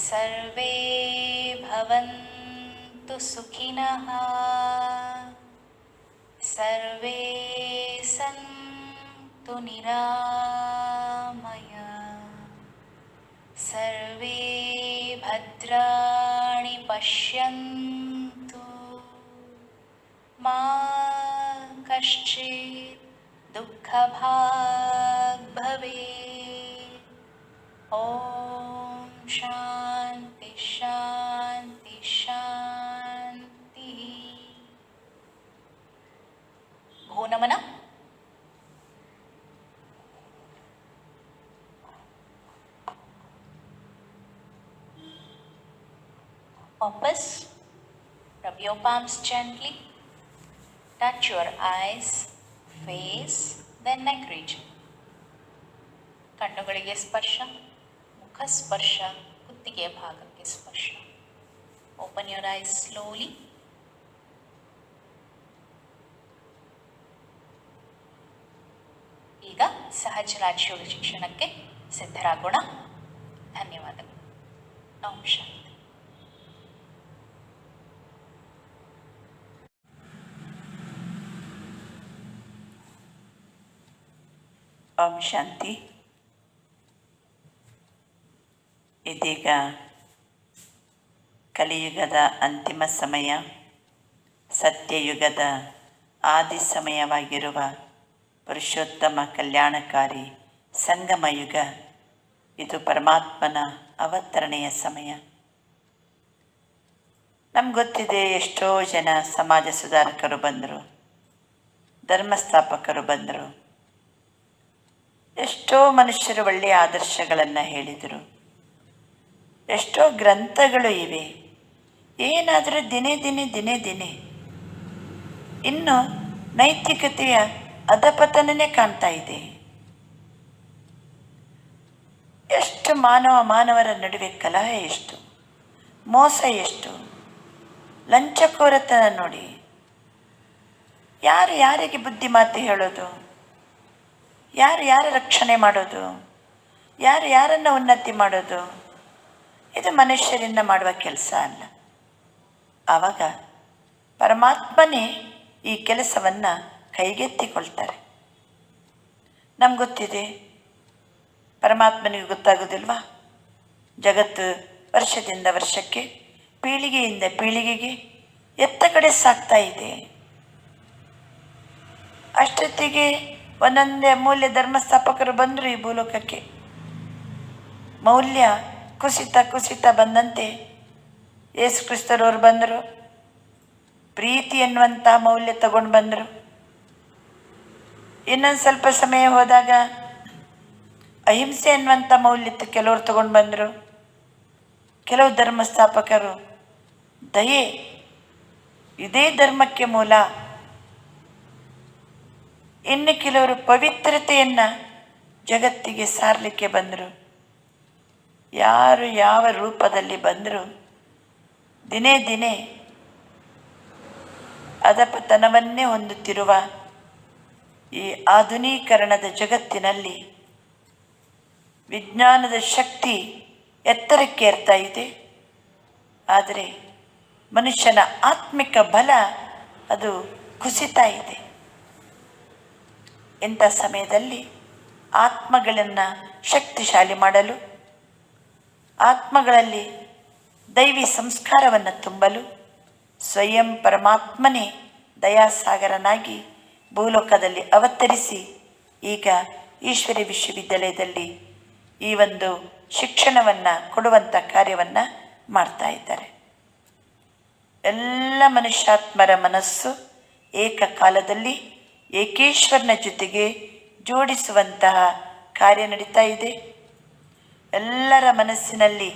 ಸರ್ವೇ ಭವಂತು ಸುಖಿನಃ, ಸರ್ವೇ ಸಂತು ನಿರಾಮಯ, ಸರ್ವೇ ಭದ್ರಾಣಿ ಪಶ್ಯಂತು, ಮಾ ಕಶ್ಚಿತ್ ದುಃಖಭಾಗ್ ಭವೇತ್. ಓಂ ಶಾಂತಿ ಶಾಂತಿ ಶಾಂತಿ. ಭೂನಮನ. ವಾಪಸ್. rub your palms gently. Touch your eyes, face, then neck region. ಕಣ್ಣುಗಳಿಗೆ ಸ್ಪರ್ಶ, ಮುಖ ಸ್ಪರ್ಶ, ಕುತ್ತಿಗೆ ಭಾಗಕ್ಕೆ ಸ್ಪರ್ಶ. Open your eyes slowly. ಈಗ ಸಹಜ ರಾಜಯೋಗ ಶಿಕ್ಷಣಕ್ಕೆ ಸಿದ್ಧರಾಗೋಣ. ಧನ್ಯವಾದಗಳು. ಓಂ ಶಾಂತಿ. ಓಂ ಶಾಂತಿ. ಇದೀಗ ಕಲಿಯುಗದ ಅಂತಿಮ ಸಮಯ, ಸತ್ಯಯುಗದ ಆದಿ ಸಮಯವಾಗಿರುವ ಪುರುಷೋತ್ತಮ ಕಲ್ಯಾಣಕಾರಿ ಸಂಗಮ ಯುಗ. ಇದು ಪರಮಾತ್ಮನ ಅವತರಣೆಯ ಸಮಯ. ನಮ್ಗೆ ಗೊತ್ತಿದೆ, ಎಷ್ಟೋ ಜನ ಸಮಾಜ ಸುಧಾರಕರು ಬಂದರು, ಧರ್ಮಸ್ಥಾಪಕರು ಬಂದರು, ಎಷ್ಟೋ ಮನುಷ್ಯರು ಒಳ್ಳೆಯ ಆದರ್ಶಗಳನ್ನು ಹೇಳಿದರು, ಎಷ್ಟೋ ಗ್ರಂಥಗಳು ಇವೆ. ಏನಾದರೂ ದಿನೇ ದಿನೇ ದಿನೇ ದಿನೇ ಇನ್ನು ನೈತಿಕತೆಯ ಅಧಪತನನೇ ಕಾಣ್ತಾ ಇದೆ. ಎಷ್ಟು ಮಾನವರ ನಡುವೆ ಕಲಹ ಎಷ್ಟು, ಮೋಸ ಎಷ್ಟು, ಲಂಚಕೋರತನ ನೋಡಿ. ಯಾರು ಯಾರಿಗೆ ಬುದ್ಧಿ ಮಾತು ಹೇಳೋದು, ಯಾರು ಯಾರ ರಕ್ಷಣೆ ಮಾಡೋದು, ಯಾರು ಯಾರನ್ನು ಉನ್ನತಿ ಮಾಡೋದು, ಇದು ಮನುಷ್ಯರಿಂದ ಮಾಡುವ ಕೆಲಸ ಅಲ್ಲ. ಆವಾಗ ಪರಮಾತ್ಮನೇ ಈ ಕೆಲಸವನ್ನು ಕೈಗೆತ್ತಿಕೊಳ್ತಾರೆ. ನಮ್ಗೆ ಗೊತ್ತಿದೆ, ಪರಮಾತ್ಮನಿಗೆ ಗೊತ್ತಾಗೋದಿಲ್ವಾ? ಜಗತ್ತು ವರ್ಷದಿಂದ ವರ್ಷಕ್ಕೆ, ಪೀಳಿಗೆಯಿಂದ ಪೀಳಿಗೆಗೆ ಎತ್ತ ಕಡೆ ಸಾಗ್ತಾ ಇದೆ. ಅಷ್ಟೊತ್ತಿಗೆ ಒಂದೊಂದೇ ಅಮೂಲ್ಯ ಧರ್ಮಸ್ಥಾಪಕರು ಬಂದರು ಈ ಭೂಲೋಕಕ್ಕೆ. ಮೌಲ್ಯ ಕುಸಿತ ಕುಸಿತ ಬಂದಂತೆ ಯೇಸು ಕ್ರಿಸ್ತರವರು ಬಂದರು, ಪ್ರೀತಿ ಎನ್ನುವಂಥ ಮೌಲ್ಯ ತಗೊಂಡು ಬಂದರು. ಇನ್ನೊಂದು ಸ್ವಲ್ಪ ಸಮಯ ಹೋದಾಗ ಅಹಿಂಸೆ ಎನ್ನುವಂಥ ಮೌಲ್ಯத்தை ಕೆಲವರು ತಗೊಂಡು ಬಂದರು. ಕೆಲವು ಧರ್ಮಸ್ಥಾಪಕರು ದಯೆ, ಇದೇ ಧರ್ಮಕ್ಕೆ ಮೂಲ. ಇನ್ನು ಕೆಲವರು ಪವಿತ್ರತೆಯನ್ನು ಜಗತ್ತಿಗೆ ಸಾರಲಿಕ್ಕೆ ಬಂದರು. ಯಾರು ಯಾವ ರೂಪದಲ್ಲಿ ಬಂದರೂ ದಿನೇ ದಿನೇ ಅಧಪತನವನ್ನೇ ಹೊಂದುತ್ತಿರುವ ಈ ಆಧುನೀಕರಣದ ಜಗತ್ತಿನಲ್ಲಿ ವಿಜ್ಞಾನದ ಶಕ್ತಿ ಎತ್ತರಕ್ಕೆ ಏರ್ತಾ ಇದೆ. ಆದರೆ ಮನುಷ್ಯನ ಆತ್ಮಿಕ ಬಲ ಅದು ಕುಸಿತಾ ಇದೆ. ಇಂಥ ಸಮಯದಲ್ಲಿ ಆತ್ಮಗಳನ್ನು ಶಕ್ತಿಶಾಲಿ ಮಾಡಲು, ಆತ್ಮಗಳಲ್ಲಿ ದೈವಿ ಸಂಸ್ಕಾರವನ್ನು ತುಂಬಲು ಸ್ವಯಂ ಪರಮಾತ್ಮನೇ ದಯಾಸಾಗರನಾಗಿ ಭೂಲೋಕದಲ್ಲಿ ಅವತರಿಸಿ ಈಗ ಈಶ್ವರಿ ವಿಶ್ವವಿದ್ಯಾಲಯದಲ್ಲಿ ಈ ಒಂದು ಶಿಕ್ಷಣವನ್ನು ಕೊಡುವಂಥ ಕಾರ್ಯವನ್ನು ಮಾಡ್ತಾ ಇದ್ದಾರೆ. ಎಲ್ಲ ಮನುಷ್ಯಾತ್ಮರ ಮನಸ್ಸು ಏಕಕಾಲದಲ್ಲಿ ಏಕೇಶ್ವರನ ಜೊತೆಗೆ ಜೋಡಿಸುವಂತಹ ಕಾರ್ಯ ನಡೀತಾ ಇದೆ. ಎಲ್ಲರ ಮನಸ್ಸಿನಲ್ಲಿ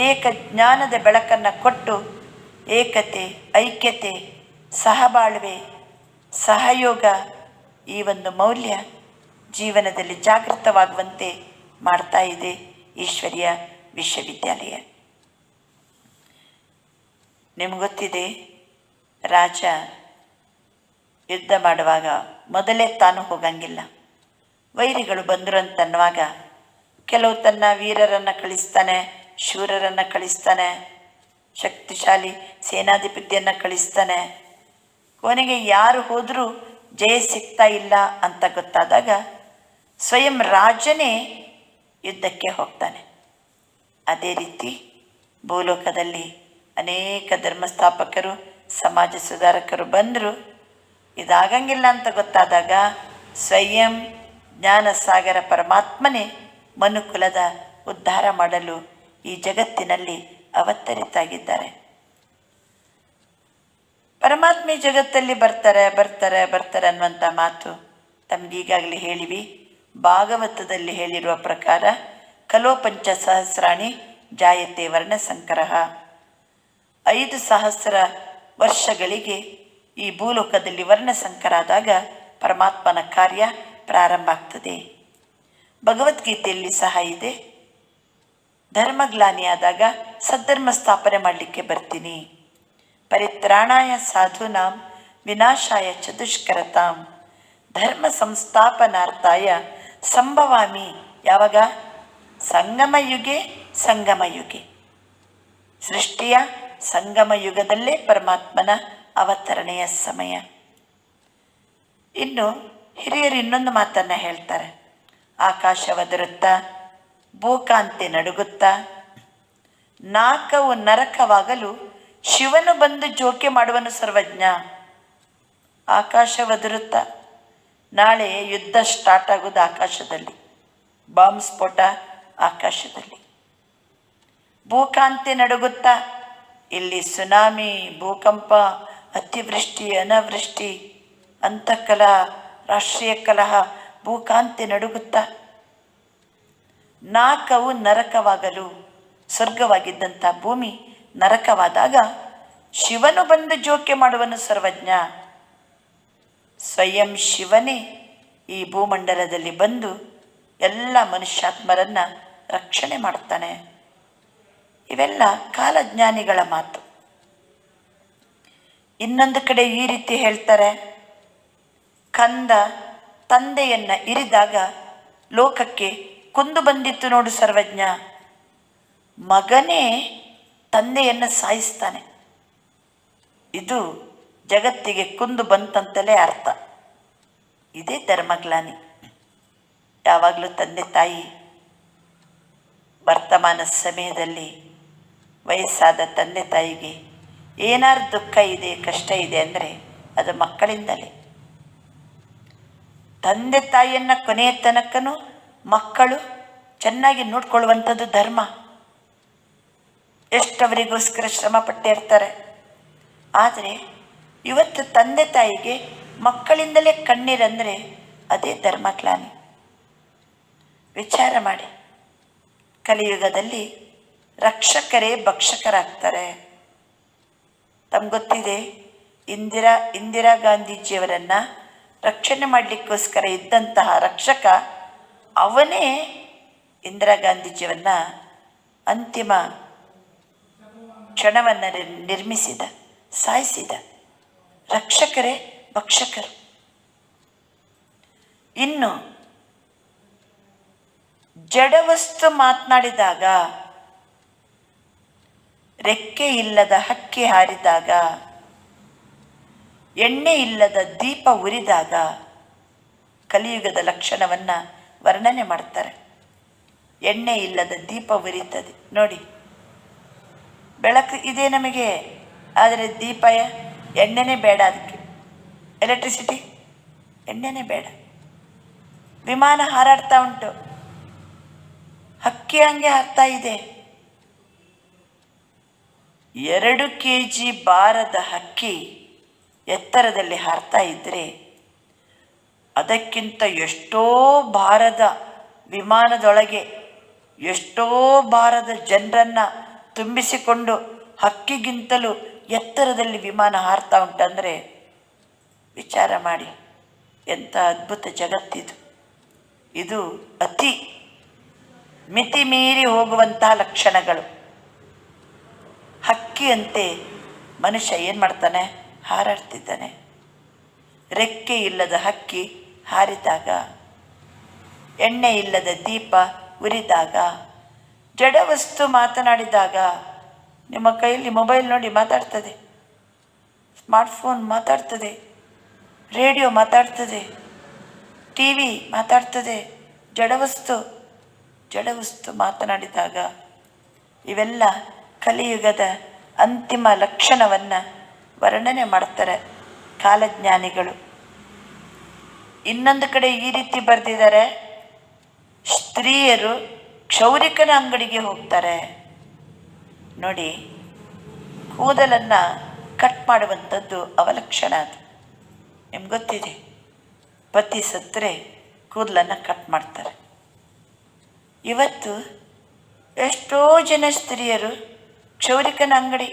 ಏಕ ಜ್ಞಾನದ ಬೆಳಕನ್ನು ಕೊಟ್ಟು ಏಕತೆ, ಐಕ್ಯತೆ, ಸಹಬಾಳ್ವೆ, ಸಹಯೋಗ ಈ ಒಂದು ಮೌಲ್ಯ ಜೀವನದಲ್ಲಿ ಜಾಗೃತವಾಗುವಂತೆ ಮಾಡ್ತಾ ಇದೆ ಈಶ್ವರೀಯ ವಿಶ್ವವಿದ್ಯಾಲಯ. ನಿಮ್ಗೆ ಗೊತ್ತಿದೆ, ರಾಜ ಯುದ್ಧ ಮಾಡುವಾಗ ಮೊದಲೇ ತಾನು ಹೋಗಂಗಿಲ್ಲ. ವೈರಿಗಳು ಬಂದರು ಅಂತನ್ನುವಾಗ ಕೆಲವು ತನ್ನ ವೀರರನ್ನು ಕಳಿಸ್ತಾನೆ, ಶೂರರನ್ನು ಕಳಿಸ್ತಾನೆ, ಶಕ್ತಿಶಾಲಿ ಸೇನಾಧಿಪತಿಯನ್ನು ಕಳಿಸ್ತಾನೆ. ಕೊನೆಗೆ ಯಾರು ಹೋದರೂ ಜಯ ಸಿಗ್ತಾ ಇಲ್ಲ ಅಂತ ಗೊತ್ತಾದಾಗ ಸ್ವಯಂ ರಾಜನೇ ಯುದ್ಧಕ್ಕೆ ಹೋಗ್ತಾನೆ. ಅದೇ ರೀತಿ ಭೂಲೋಕದಲ್ಲಿ ಅನೇಕ ಧರ್ಮಸ್ಥಾಪಕರು, ಸಮಾಜ ಸುಧಾರಕರು ಬಂದರು. ಇದಾಗಂಗಿಲ್ಲ ಅಂತ ಗೊತ್ತಾದಾಗ ಸ್ವಯಂ ಜ್ಞಾನಸಾಗರ ಪರಮಾತ್ಮನೇ ಮನುಕುಲದ ಉದ್ಧಾರ ಮಾಡಲು ಈ ಜಗತ್ತಿನಲ್ಲಿ ಅವತರಿತಾಗಿದ್ದಾರೆ. ಪರಮಾತ್ಮೆ ಜಗತ್ತಲ್ಲಿ ಬರ್ತಾರೆ ಬರ್ತಾರೆ ಬರ್ತಾರೆ ಅನ್ನುವಂಥ ಮಾತು ತಮಗೀಗಾಗಲೇ ಹೇಳಿವಿ. ಭಾಗವತದಲ್ಲಿ ಹೇಳಿರುವ ಪ್ರಕಾರ ಕಲೋ ಪಂಚಸಹಸ್ರಾಣಿ ಜಾಯತೆ ವರ್ಣಸಂಕರ, 5,000 ವರ್ಷಗಳಿಗೆ ಈ ಭೂಲೋಕದಲ್ಲಿ ವರ್ಣಸಂಕರ ಆದಾಗ ಪರಮಾತ್ಮನ ಕಾರ್ಯ ಪ್ರಾರಂಭ ಆಗ್ತದೆ. ಭಗವದ್ಗೀತೆಯಲ್ಲಿ ಸಹ ಇದೆ, ಧರ್ಮಗ್ಲಾನಿಯಾದಾಗ ಸದ್ಧರ್ಮ ಸ್ಥಾಪನೆ ಮಾಡಲಿಕ್ಕೆ ಬರ್ತೀನಿ. ಪರಿತ್ರಾಣಾಯ ಸಾಧೂನಾಂ ವಿನಾಶಾಯ ಚ ದುಷ್ಕರತಾಂ ಧರ್ಮ ಸಂಸ್ಥಾಪನಾರ್ಥಾಯ ಸಂಭವಾಮಿ. ಯಾವಾಗ? ಸಂಗಮಯುಗೆ. ಸಂಗಮಯುಗೆ ಸೃಷ್ಟಿಯ ಸಂಗಮ ಯುಗದಲ್ಲೇ ಪರಮಾತ್ಮನ ಅವತರಣೆಯ ಸಮಯ. ಇನ್ನು ಹಿರಿಯರು ಇನ್ನೊಂದು ಮಾತನ್ನು ಹೇಳ್ತಾರೆ, ಆಕಾಶವದರುತ್ತಾ ಭೂಕಾಂತಿ ನಡುಗುತ್ತಾ ನಾಕವು ನರಕವಾಗಲು ಶಿವನು ಬಂದು ಜೋಕೆ ಮಾಡುವನು ಸರ್ವಜ್ಞ. ಆಕಾಶವದರುತ್ತ, ನಾಳೆ ಯುದ್ಧ ಸ್ಟಾರ್ಟ್ ಆಗೋದು ಆಕಾಶದಲ್ಲಿ, ಬಾಂಬ್ ಸ್ಫೋಟ ಆಕಾಶದಲ್ಲಿ. ಭೂಕಾಂತಿ ನಡುಗುತ್ತಾ, ಇಲ್ಲಿ ಸುನಾಮಿ, ಭೂಕಂಪ, ಅತಿವೃಷ್ಟಿ, ಅನಾವೃಷ್ಟಿ, ಅಂತಃಕಲಹ, ರಾಷ್ಟ್ರೀಯ ಕಲಹ, ಭೂಕಾಂತಿ ನಡುಗುತ್ತಾ. ನಾಕವು ನರಕವಾಗಲು, ಸ್ವರ್ಗವಾಗಿದ್ದಂಥ ಭೂಮಿ ನರಕವಾದಾಗ ಶಿವನು ಬಂದು ಜೋಕೆ ಮಾಡುವನು ಸರ್ವಜ್ಞ. ಸ್ವಯಂ ಶಿವನೇ ಈ ಭೂಮಂಡಲದಲ್ಲಿ ಬಂದು ಎಲ್ಲ ಮನುಷ್ಯಾತ್ಮರನ್ನು ರಕ್ಷಣೆ ಮಾಡ್ತಾನೆ. ಇವೆಲ್ಲ ಕಾಲಜ್ಞಾನಿಗಳ ಮಾತು. ಇನ್ನೊಂದು ಕಡೆ ಈ ರೀತಿ ಹೇಳ್ತಾರೆ, ಕಂದ ತಂದೆಯನ್ನು ಇರಿದಾಗ ಲೋಕಕ್ಕೆ ಕುಂದು ಬಂದಿತ್ತು ನೋಡು ಸರ್ವಜ್ಞ. ಮಗನೇ ತಂದೆಯನ್ನು ಸಾಯಿಸ್ತಾನೆ. ಇದು ಜಗತ್ತಿಗೆ ಕುಂದು ಬಂತಂತಲೇ ಅರ್ಥ. ಇದೇ ಧರ್ಮಗ್ಲಾನಿ. ಯಾವಾಗಲೂ ತಂದೆ ತಾಯಿ ವರ್ತಮಾನ ಸಮಯದಲ್ಲಿ ವಯಸ್ಸಾದ ತಂದೆ ತಾಯಿಗೆ ಏನಾರು ದುಃಖ ಇದೆ, ಕಷ್ಟ ಇದೆ ಅಂದರೆ ಅದು ಮಕ್ಕಳಿಂದಲೇ. ತಂದೆ ತಾಯಿಯನ್ನು ಕೊನೆಯ ತನಕನೂ ಮಕ್ಕಳು ಚೆನ್ನಾಗಿ ನೋಡ್ಕೊಳ್ಳುವಂಥದ್ದು ಧರ್ಮ. ಎಷ್ಟವರಿಗೋಸ್ಕರ ಶ್ರಮ ಪಟ್ಟಿರ್ತಾರೆ. ಆದರೆ ಇವತ್ತು ತಂದೆ ತಾಯಿಗೆ ಮಕ್ಕಳಿಂದಲೇ ಕಣ್ಣೀರಂದರೆ ಅದೇ ಧರ್ಮಗ್ಲಾನಿ. ವಿಚಾರ ಮಾಡಿ, ಕಲಿಯುಗದಲ್ಲಿ ರಕ್ಷಕರೇ ಭಕ್ಷಕರಾಗ್ತಾರೆ. ತಮ್ಗೆ ಗೊತ್ತಿದೆ, ಇಂದಿರಾ ಗಾಂಧೀಜಿಯವರನ್ನು ರಕ್ಷಣೆ ಮಾಡಲಿಕ್ಕೋಸ್ಕರ ಇದ್ದಂತಹ ರಕ್ಷಕ ಅವನೇ ಇಂದಿರಾ ಗಾಂಧೀಜಿಯವರನ್ನ ಅಂತಿಮ ಕ್ಷಣವನ್ನು ನಿರ್ಮಿಸಿದ, ಸಾಯಿಸಿದ. ರಕ್ಷಕರೇ ಭಕ್ಷಕರು. ಇನ್ನು ಜಡವಸ್ತು ಮಾತನಾಡಿದಾಗ, ರೆಕ್ಕೆ ಇಲ್ಲದ ಹಕ್ಕಿ ಹಾರಿದಾಗ, ಎಣ್ಣೆ ಇಲ್ಲದ ದೀಪ ಉರಿದಾಗ ಕಲಿಯುಗದ ಲಕ್ಷಣವನ್ನು ವರ್ಣನೆ ಮಾಡ್ತಾರೆ. ಎಣ್ಣೆ ಇಲ್ಲದ ದೀಪ ಉರಿತದೆ ನೋಡಿ. ಬೆಳಕು ಇದೆ ನಮಗೆ, ಆದರೆ ದೀಪ ಎಣ್ಣೆನೇ ಬೇಡ. ಅದಕ್ಕೆ ಎಲೆಕ್ಟ್ರಿಸಿಟಿ ಎಣ್ಣೆನೇ ಬೇಡ. ವಿಮಾನ ಹಾರಾಡ್ತಾ ಉಂಟು, ಹಕ್ಕಿ ಹಂಗೆ ಹಾರ್ತಾ ಇದೆ. 2 kg ಭಾರದ ಹಕ್ಕಿ ಎತ್ತರದಲ್ಲಿ ಹಾರ್ತಾ ಇದ್ದರೆ ಅದಕ್ಕಿಂತ ಎಷ್ಟೋ ಭಾರದ ವಿಮಾನದೊಳಗೆ ಎಷ್ಟೋ ಭಾರದ ಜನರನ್ನು ತುಂಬಿಸಿಕೊಂಡು ಹಕ್ಕಿಗಿಂತಲೂ ಎತ್ತರದಲ್ಲಿ ವಿಮಾನ ಹಾರ್ತಾ ಉಂಟಂದರೆ ವಿಚಾರ ಮಾಡಿ, ಎಂಥ ಅದ್ಭುತ ಜಗತ್ತಿದು. ಇದು ಅತಿ ಮಿತಿ ಮೀರಿ ಹೋಗುವಂತಹ ಲಕ್ಷಣಗಳು. ಹಕ್ಕಿಯಂತೆ ಮನುಷ್ಯ ಏನು ಮಾಡ್ತಾನೆ? ಹಾರಾಡ್ತಿದ್ದಾನೆ. ರೆಕ್ಕೆ ಇಲ್ಲದ ಹಕ್ಕಿ ಹಾರಿದಾಗ, ಎಣ್ಣೆ ಇಲ್ಲದ ದೀಪ ಉರಿದಾಗ, ಜಡವಸ್ತು ಮಾತನಾಡಿದಾಗ, ನಿಮ್ಮ ಕೈಯಲ್ಲಿ ಮೊಬೈಲ್ ನೋಡಿ ಮಾತಾಡ್ತದೆ, ಸ್ಮಾರ್ಟ್ಫೋನ್ ಮಾತಾಡ್ತದೆ, ರೇಡಿಯೋ ಮಾತಾಡ್ತದೆ, ಟಿ ವಿ ಮಾತಾಡ್ತದೆ, ಜಡವಸ್ತು ಮಾತನಾಡಿದಾಗ, ಇವೆಲ್ಲ ಕಲಿಯುಗದ ಅಂತಿಮ ಲಕ್ಷಣವನ್ನು ವರ್ಣನೆ ಮಾಡ್ತಾರೆ ಕಾಲಜ್ಞಾನಿಗಳು. ಇನ್ನೊಂದು ಕಡೆ ಈ ರೀತಿ ಬರೆದಿದ್ದಾರೆ, ಸ್ತ್ರೀಯರು ಕ್ಷೌರಿಕನ ಅಂಗಡಿಗೆ ಹೋಗ್ತಾರೆ. ನೋಡಿ, ಕೂದಲನ್ನು ಕಟ್ ಮಾಡುವಂಥದ್ದು ಅವಲಕ್ಷಣ. ಅದು ನಿಮ್ಗೆ ಗೊತ್ತಿದೆ, ಪತಿ ಸತ್ತರೆ ಕೂದಲನ್ನು ಕಟ್ ಮಾಡ್ತಾರೆ. ಇವತ್ತು ಎಷ್ಟೋ ಜನ ಸ್ತ್ರೀಯರು ಕ್ಷೌರಿಕನ ಅಂಗಡಿ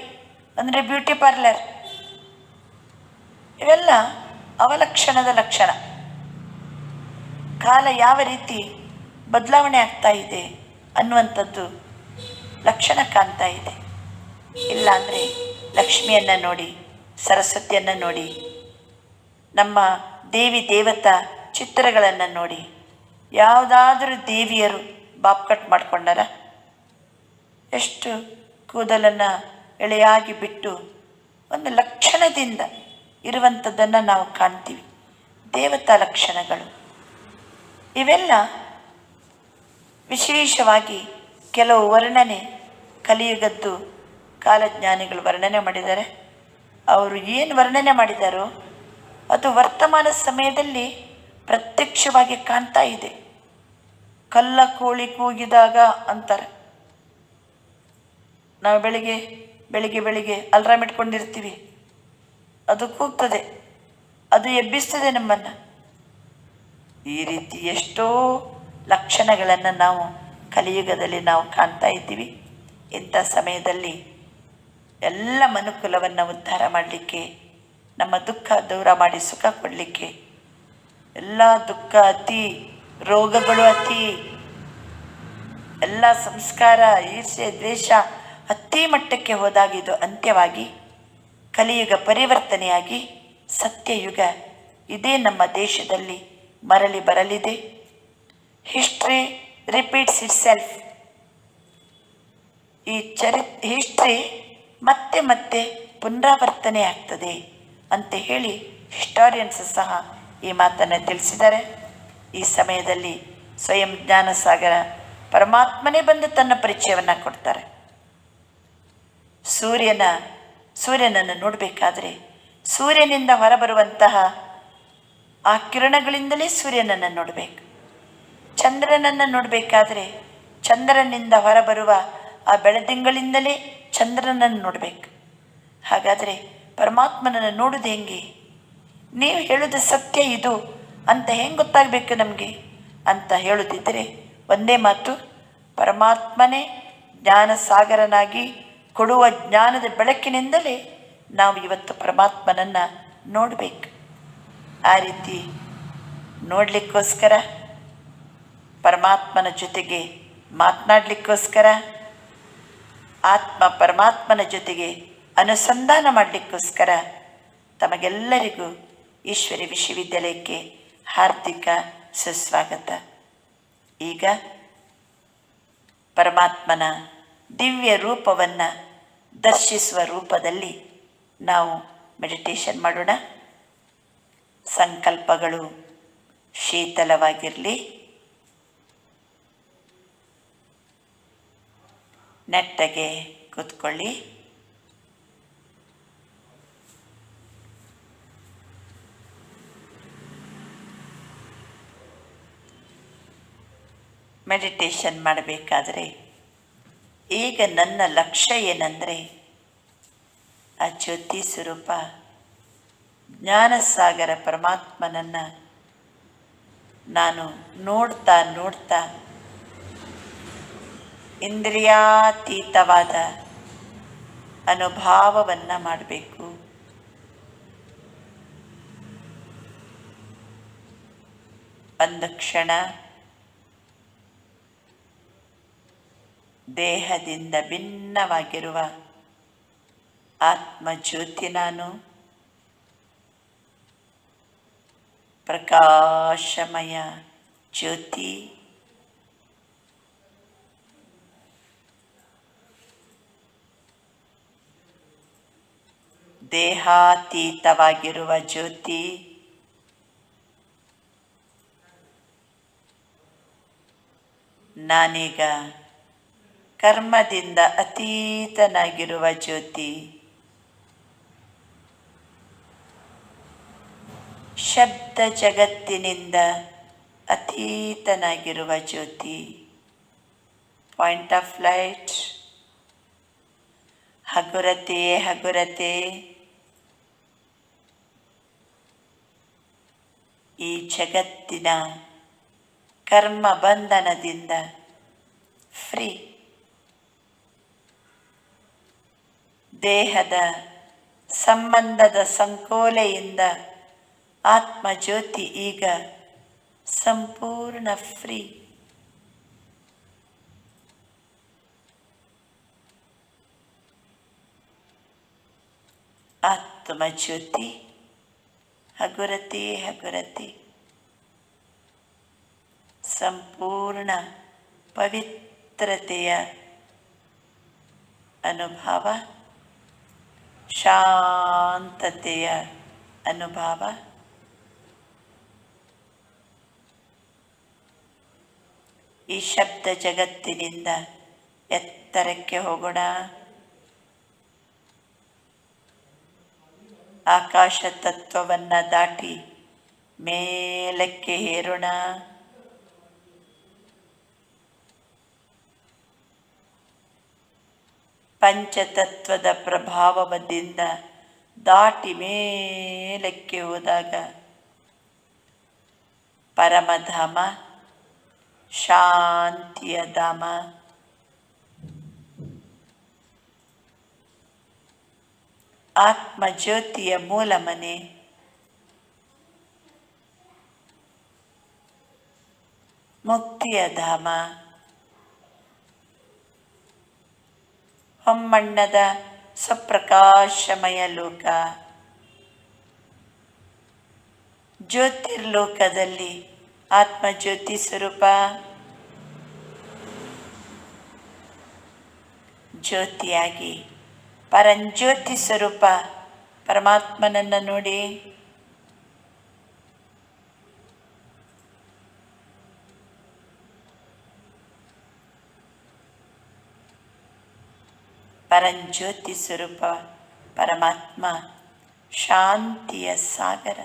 ಅಂದರೆ ಬ್ಯೂಟಿ ಪಾರ್ಲರ್, ಇವೆಲ್ಲ ಅವಲಕ್ಷಣದ ಲಕ್ಷಣ. ಕಾಲ ಯಾವ ರೀತಿ ಬದಲಾವಣೆ ಆಗ್ತಾ ಇದೆ ಅನ್ನುವಂಥದ್ದು ಲಕ್ಷಣ ಕಾಣ್ತಾ ಇದೆ. ಇಲ್ಲಾಂದರೆ ಲಕ್ಷ್ಮಿಯನ್ನು ನೋಡಿ, ಸರಸ್ವತಿಯನ್ನು ನೋಡಿ, ನಮ್ಮ ದೇವಿ ದೇವತಾ ಚಿತ್ರಗಳನ್ನು ನೋಡಿ, ಯಾವುದಾದ್ರೂ ದೇವಿಯರು ಬಾಬ್ ಕಟ್ ಮಾಡ್ಕೊಂಡಾರ? ಎಷ್ಟು ಕೂದಲನ್ನು ಎಳೆಯಾಗಿ ಬಿಟ್ಟು ಒಂದು ಲಕ್ಷಣದಿಂದ ಇರುವಂಥದ್ದನ್ನು ನಾವು ಕಾಣ್ತೀವಿ. ದೇವತಾ ಲಕ್ಷಣಗಳು ಇವೆಲ್ಲ ವಿಶೇಷವಾಗಿ ಕೆಲವು ವರ್ಣನೆ ಕಲಿಯುಗದ್ದು ಕಾಲಜ್ಞಾನಿಗಳು ವರ್ಣನೆ ಮಾಡಿದ್ದಾರೆ. ಅವರು ಏನು ವರ್ಣನೆ ಮಾಡಿದಾರೋ ಅದು ವರ್ತಮಾನ ಸಮಯದಲ್ಲಿ ಪ್ರತ್ಯಕ್ಷವಾಗಿ ಕಾಣ್ತಾ ಇದೆ. ಕಲ್ಲ ಕೋಳಿ ಕೂಗಿದಾಗ ಅಂತಾರೆ. ನಾವು ಬೆಳಿಗ್ಗೆ ಅಲ್ರಾಮ್ ಇಟ್ಕೊಂಡಿರ್ತೀವಿ, ಅದು ಕೂಗ್ತದೆ, ಅದು ಎಬ್ಬಿಸ್ತದೆ ನಮ್ಮನ್ನು. ಈ ರೀತಿ ಎಷ್ಟೋ ಲಕ್ಷಣಗಳನ್ನು ನಾವು ಕಲಿಯುಗದಲ್ಲಿ ನಾವು ಕಾಣ್ತಾ ಇದ್ದೀವಿ. ಇಂಥ ಸಮಯದಲ್ಲಿ ಎಲ್ಲ ಮನುಕುಲವನ್ನು ಉದ್ಧಾರ ಮಾಡಲಿಕ್ಕೆ, ನಮ್ಮ ದುಃಖ ದೂರ ಮಾಡಿ ಸುಖ ಕೊಡಲಿಕ್ಕೆ, ಎಲ್ಲ ದುಃಖ ಅತಿ, ರೋಗಗಳು ಅತಿ, ಎಲ್ಲ ಸಂಸ್ಕಾರ, ಈರ್ಷೆ, ದ್ವೇಷ ಅತಿ ಮಟ್ಟಕ್ಕೆ ಹೋದಾಗಿದ್ದು ಅಂತ್ಯವಾಗಿ ಕಲಿಯುಗ ಪರಿವರ್ತನೆಯಾಗಿ ಸತ್ಯಯುಗ ಇದೇ ನಮ್ಮ ದೇಶದಲ್ಲಿ ಮರಳಿ ಬರಲಿದೆ. History repeats it self. ಈ ಹಿಸ್ಟ್ರಿ ಮತ್ತೆ ಮತ್ತೆ ಪುನರಾವರ್ತನೆ ಆಗ್ತದೆ ಅಂತ ಹೇಳಿ ಹಿಸ್ಟಾರಿಯನ್ಸ್ ಸಹ ಈ ಮಾತನ್ನು ತಿಳಿಸಿದ್ದಾರೆ. ಈ ಸಮಯದಲ್ಲಿ ಸ್ವಯಂ ಜ್ಞಾನಸಾಗರ ಪರಮಾತ್ಮನೇ ಬಂದು ತನ್ನ ಪರಿಚಯವನ್ನು ಕೊಡ್ತಾರೆ. ಸೂರ್ಯನನ್ನು ನೋಡಬೇಕಾದ್ರೆ ಸೂರ್ಯನಿಂದ ಹೊರಬರುವಂತಹ ಆ ಕಿರಣಗಳಿಂದಲೇ ಸೂರ್ಯನನ್ನು ನೋಡಬೇಕು. ಚಂದ್ರನನ್ನು ನೋಡಬೇಕಾದ್ರೆ ಚಂದ್ರನಿಂದ ಹೊರಬರುವ ಆ ಬೆಳದಿಂಗಳಿಂದಲೇ ಚಂದ್ರನನ್ನು ನೋಡಬೇಕು. ಹಾಗಾದರೆ ಪರಮಾತ್ಮನನ್ನು ನೋಡುವುದು ಹೆಂಗೆ? ನೀವು ಹೇಳೋದು ಸತ್ಯ ಇದು ಅಂತ ಹೆಂಗೆ ಗೊತ್ತಾಗಬೇಕು ನಮಗೆ ಅಂತ ಹೇಳುತ್ತಿದ್ದರೆ ಒಂದೇ ಮಾತು, ಪರಮಾತ್ಮನೇ ಜ್ಞಾನಸಾಗರನಾಗಿ ಕೊಡುವ ಜ್ಞಾನದ ಬೆಳಕಿನಿಂದಲೇ ನಾವು ಇವತ್ತು ಪರಮಾತ್ಮನನ್ನು ನೋಡಬೇಕು. ಆ ರೀತಿ ನೋಡಲಿಕ್ಕೋಸ್ಕರ, ಪರಮಾತ್ಮನ ಜೊತೆಗೆ ಮಾತನಾಡಲಿಕ್ಕೋಸ್ಕರ, ಆತ್ಮ ಪರಮಾತ್ಮನ ಜೊತೆಗೆ ಅನುಸಂಧಾನ ಮಾಡಲಿಕ್ಕೋಸ್ಕರ ತಮಗೆಲ್ಲರಿಗೂ ಈಶ್ವರಿ ವಿಶ್ವವಿದ್ಯಾಲಯಕ್ಕೆ ಹಾರ್ದಿಕ ಸುಸ್ವಾಗತ. ಈಗ ಪರಮಾತ್ಮನ ದಿವ್ಯ ರೂಪವನ್ನು ದರ್ಶಿಸುವ ರೂಪದಲ್ಲಿ ನಾವು ಮೆಡಿಟೇಷನ್ ಮಾಡೋಣ. ಸಂಕಲ್ಪಗಳು ಶೀತಲವಾಗಿರಲಿ. ನೆಟ್ಟಗೆ ಕೂತ್ಕೊಳ್ಳಿ. ಮೆಡಿಟೇಷನ್ ಮಾಡಬೇಕಾದ್ರೆ ಈಗ ನನ್ನ ಲಕ್ಷ್ಯ ಏನಂದರೆ, ಆ ಜ್ಯೋತಿ ಸ್ವರೂಪ ಜ್ಞಾನಸಾಗರ ಪರಮಾತ್ಮನನ್ನು ನಾನು ನೋಡ್ತಾ ಇಂದ್ರಿಯಾತೀತವಾದ ಅನುಭಾವವನ್ನು ಮಾಡಬೇಕು. ಒಂದು ಕ್ಷಣ ದೇಹದಿಂದ ಭಿನ್ನವಾಗಿರುವ ಆತ್ಮಜ್ಯೋತಿ ನಾನು, ಪ್ರಕಾಶಮಯ ಜ್ಯೋತಿ, ದೇಹಾತೀತವಾಗಿರುವ ಜ್ಯೋತಿ, ನಾನೀಗ ಕರ್ಮದಿಂದ ಅತೀತನಾಗಿರುವ ಜ್ಯೋತಿ, ಶಬ್ದ ಜಗತ್ತಿನಿಂದ ಅತೀತನಾಗಿರುವ ಜ್ಯೋತಿ. ಪಾಯಿಂಟ್ ಆಫ್ ಲೈಟ್, ಹಗುರತೆ ಹಗುರತೆ. ಈ ಜಗತ್ತಿನ ಕರ್ಮ ಬಂಧನದಿಂದ ಫ್ರೀ. ದೇಹದ ಸಂಬಂಧದ ಸಂಕೋಲೆಯಿಂದ ಆತ್ಮಜ್ಯೋತಿ ಈಗ ಸಂಪೂರ್ಣ ಫ್ರೀ. ಆತ್ಮಜ್ಯೋತಿ ಹಗುರತೆ ಹಗುರತೆ, ಸಂಪೂರ್ಣ ಪವಿತ್ರತೆಯ ಅನುಭವ, ಶಾಂತತೆಯ ಅನುಭವ. ಈ ಶಬ್ದ ಜಗತ್ತಿನಿಂದ ಎತ್ತರಕ್ಕೆ ಹೋಗೋಣ. ಆಕಾಶ ತತ್ವವನ್ನು ದಾಟಿ ಮೇಲಕ್ಕೆ ಏರೋಣ. ಪಂಚತತ್ವದ ಪ್ರಭಾವದಿಂದ ದಾಟಿ ಮೇಲಕ್ಕೆ ಹೋದಾಗ ಪರಮಧಾಮ, ಶಾಂತಿಯ ಧಾಮ, ಆತ್ಮಜ್ಯೋತಿಯ ಮೂಲ ಮನೆ, ಮುಕ್ತಿಯ ಧಾಮ, ಹೊಮ್ಮಣ್ಣದ ಸ್ವಪ್ರಕಾಶಮಯ ಲೋಕ. ಜ್ಯೋತಿರ್ಲೋಕದಲ್ಲಿ ಆತ್ಮಜ್ಯೋತಿ ಸ್ವರೂಪ, ಜ್ಯೋತಿಯಾಗಿ ಪರಂಜ್ಯೋತಿ ಸ್ವರೂಪ ಪರಮಾತ್ಮನನ್ನು ನೋಡಿ. ಪರಂಜ್ಯೋತಿ ಸ್ವರೂಪ ಪರಮಾತ್ಮ ಶಾಂತಿಯ ಸಾಗರ,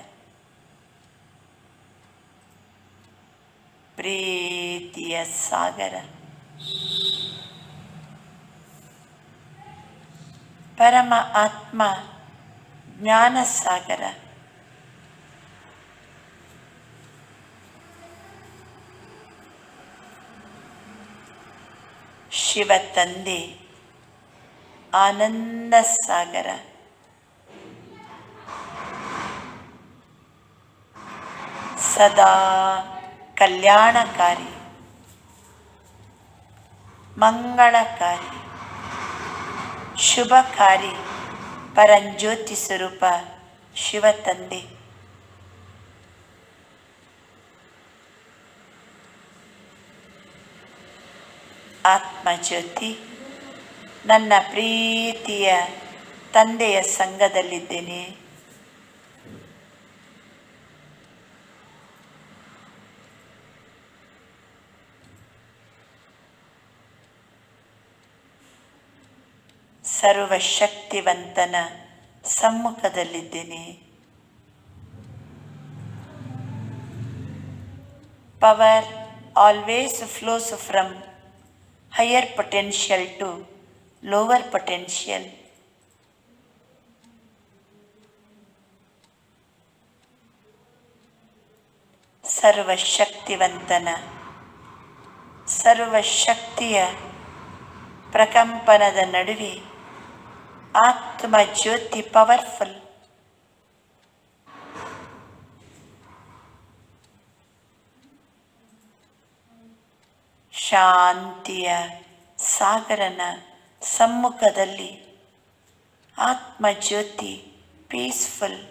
ಪ್ರೀತಿಯ ಸಾಗರ, ಪರಮ ಆತ್ಮ ಜ್ಞಾನ ಸಾಗರ. ಶಿವ ತಂದೆ ಆನಂದ ಸಾಗರ, ಸದಾ ಕಲ್ಯಾಣಕಾರಿ, ಮಂಗಳಕಾರಿ, ಶುಭಕಾರಿ ಪರಂಜ್ಯೋತಿ ಸ್ವರೂಪ ಶಿವ ತಂದೆ. ಆತ್ಮಜ್ಯೋತಿ ನನ್ನ ಪ್ರೀತಿಯ ತಂದೆಯ ಸಂಗದಲ್ಲಿದ್ದೇನೆ. ಸರ್ವಶಕ್ತಿವಂತನ ಸಮ್ಮುಖದಲ್ಲಿದ್ದೇನೆ. Power always flows from higher potential to lower potential. ಸರ್ವಶಕ್ತಿವಂತನ ಸರ್ವಶಕ್ತಿಯ ಪ್ರಕಂಪನದ ನಡುವೆ ಆತ್ಮ ಜ್ಯೋತಿ ಪವರ್ಫುಲ್. ಶಾಂತಿಯ ಸಾಗರನ ಸಮ್ಮುಖದಲ್ಲಿ ಆತ್ಮ ಜ್ಯೋತಿ ಪೀಸ್ಫುಲ್.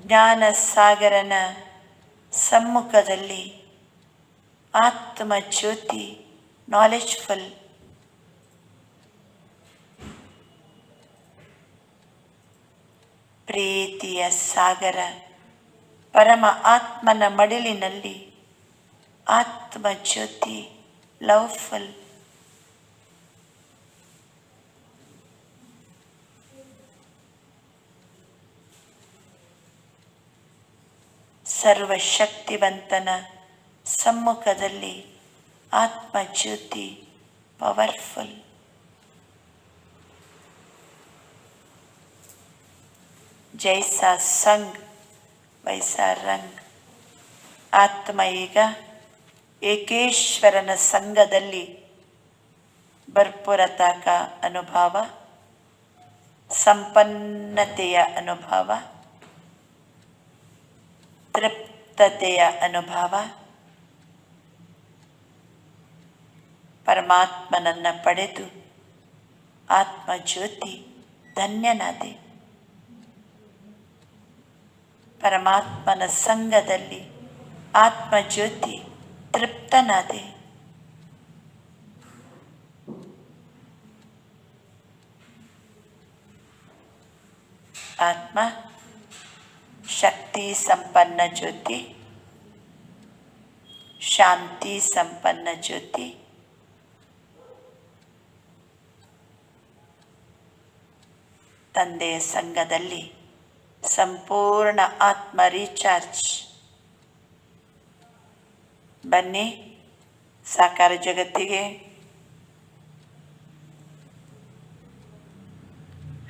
ಜ್ಞಾನ ಸಾಗರನ ಸಮ್ಮುಖದಲ್ಲಿ ಆತ್ಮ ಜ್ಯೋತಿ ನಾಲೆಜ್ಫುಲ್. ಪ್ರೀತಿಯ ಸಾಗರ ಪರಮ ಆತ್ಮನ ಮಡಿಲಿನಲ್ಲಿ ಆತ್ಮ ಜ್ಯೋತಿ ಲವ್ಫುಲ್. ಸರ್ವಶಕ್ತಿವಂತನ ಸಮ್ಮುಖದಲ್ಲಿ ಆತ್ಮ ಜ್ಯೋತಿ ಪವರ್ಫುಲ್. ಜೈಸಾ ಸಂಗ್ ವೈಸಾ ರಂಗ್. ಆತ್ಮ ಈಗ ಏಕೇಶ್ವರನ ಸಂಘದಲ್ಲಿ ಭರ್ಪೂರತಾ ಕಾ ಅನುಭವ, ಸಂಪನ್ನತೆಯ ಅನುಭವ, ತೃಪ್ತತೆಯ ಅನುಭವ, ಪರಮಾತ್ಮನನ್ನು ಪಡೆದು ಆತ್ಮ ಜ್ಯೋತಿ ಧನ್ಯನಾದೆ. ಪರಮಾತ್ಮನ ಸಂಘದಲ್ಲಿ ಆತ್ಮ ಜ್ಯೋತಿ ತೃಪ್ತನಾದೆ. ಆತ್ಮ ಶಕ್ತಿ ಸಂಪನ್ನ ಜ್ಯೋತಿ, ಶಾಂತಿ ಸಂಪನ್ನ ಜ್ಯೋತಿ, ತಂದೆಯ ಸಂಘದಲ್ಲಿ ಸಂಪೂರ್ಣ ಆತ್ಮ ರೀಚಾರ್ಜ್. ಬನ್ನಿ ಸಾಕಾರ ಜಗತ್ತಿಗೆ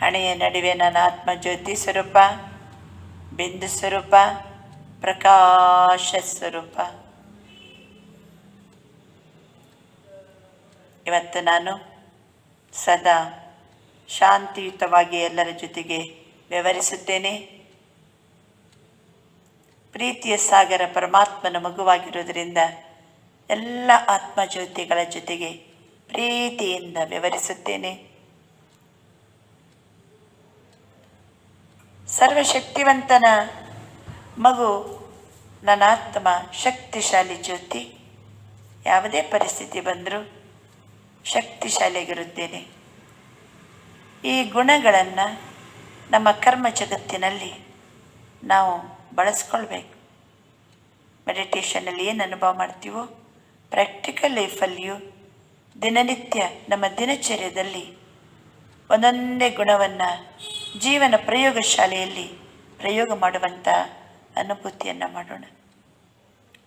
ಹಣೆಯ ನಡುವೆ ನನ್ನ ಆತ್ಮ ಜ್ಯೋತಿ ಸ್ವರೂಪ, ಬಿಂದು ಸ್ವರೂಪ, ಪ್ರಕಾಶ ಸ್ವರೂಪ. ಇವತ್ತು ನಾನು ಸದಾ ಶಾಂತಿಯುತವಾಗಿ ಎಲ್ಲರ ಜೊತೆಗೆ ವ್ಯವಹರಿಸುತ್ತೇನೆ. ಪ್ರೀತಿಯ ಸಾಗರ ಪರಮಾತ್ಮನ ಮಗುವಾಗಿರುವುದರಿಂದ ಎಲ್ಲ ಆತ್ಮಜ್ಯೋತಿಗಳ ಜೊತೆಗೆ ಪ್ರೀತಿಯಿಂದ ವ್ಯವಹರಿಸುತ್ತೇನೆ. ಸರ್ವಶಕ್ತಿವಂತನ ಮಗು ನನ್ನ ಆತ್ಮ ಶಕ್ತಿಶಾಲಿ ಜ್ಯೋತಿ. ಯಾವುದೇ ಪರಿಸ್ಥಿತಿ ಬಂದರೂ ಶಕ್ತಿಶಾಲಿಯಾಗಿರುತ್ತೇನೆ. ಈ ಗುಣಗಳನ್ನು ನಮ್ಮ ಕರ್ಮ ಜಗತ್ತಿನಲ್ಲಿ ನಾವು ಬಳಸ್ಕೊಳ್ಬೇಕು. ಮೆಡಿಟೇಷನಲ್ಲಿ ಏನು ಅನುಭವ ಮಾಡ್ತೀವೋ ಪ್ರಾಕ್ಟಿಕಲ್ ಲೈಫಲ್ಲಿಯೂ ದಿನನಿತ್ಯ ನಮ್ಮ ದಿನಚರ್ಯದಲ್ಲಿ ಒಂದೊಂದೇ ಗುಣವನ್ನು ಜೀವನ ಪ್ರಯೋಗ ಶಾಲೆಯಲ್ಲಿ ಪ್ರಯೋಗ ಮಾಡುವಂಥ ಅನುಭೂತಿಯನ್ನು ಮಾಡೋಣ.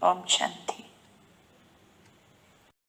ಓಂ ಶಾಂತಿ.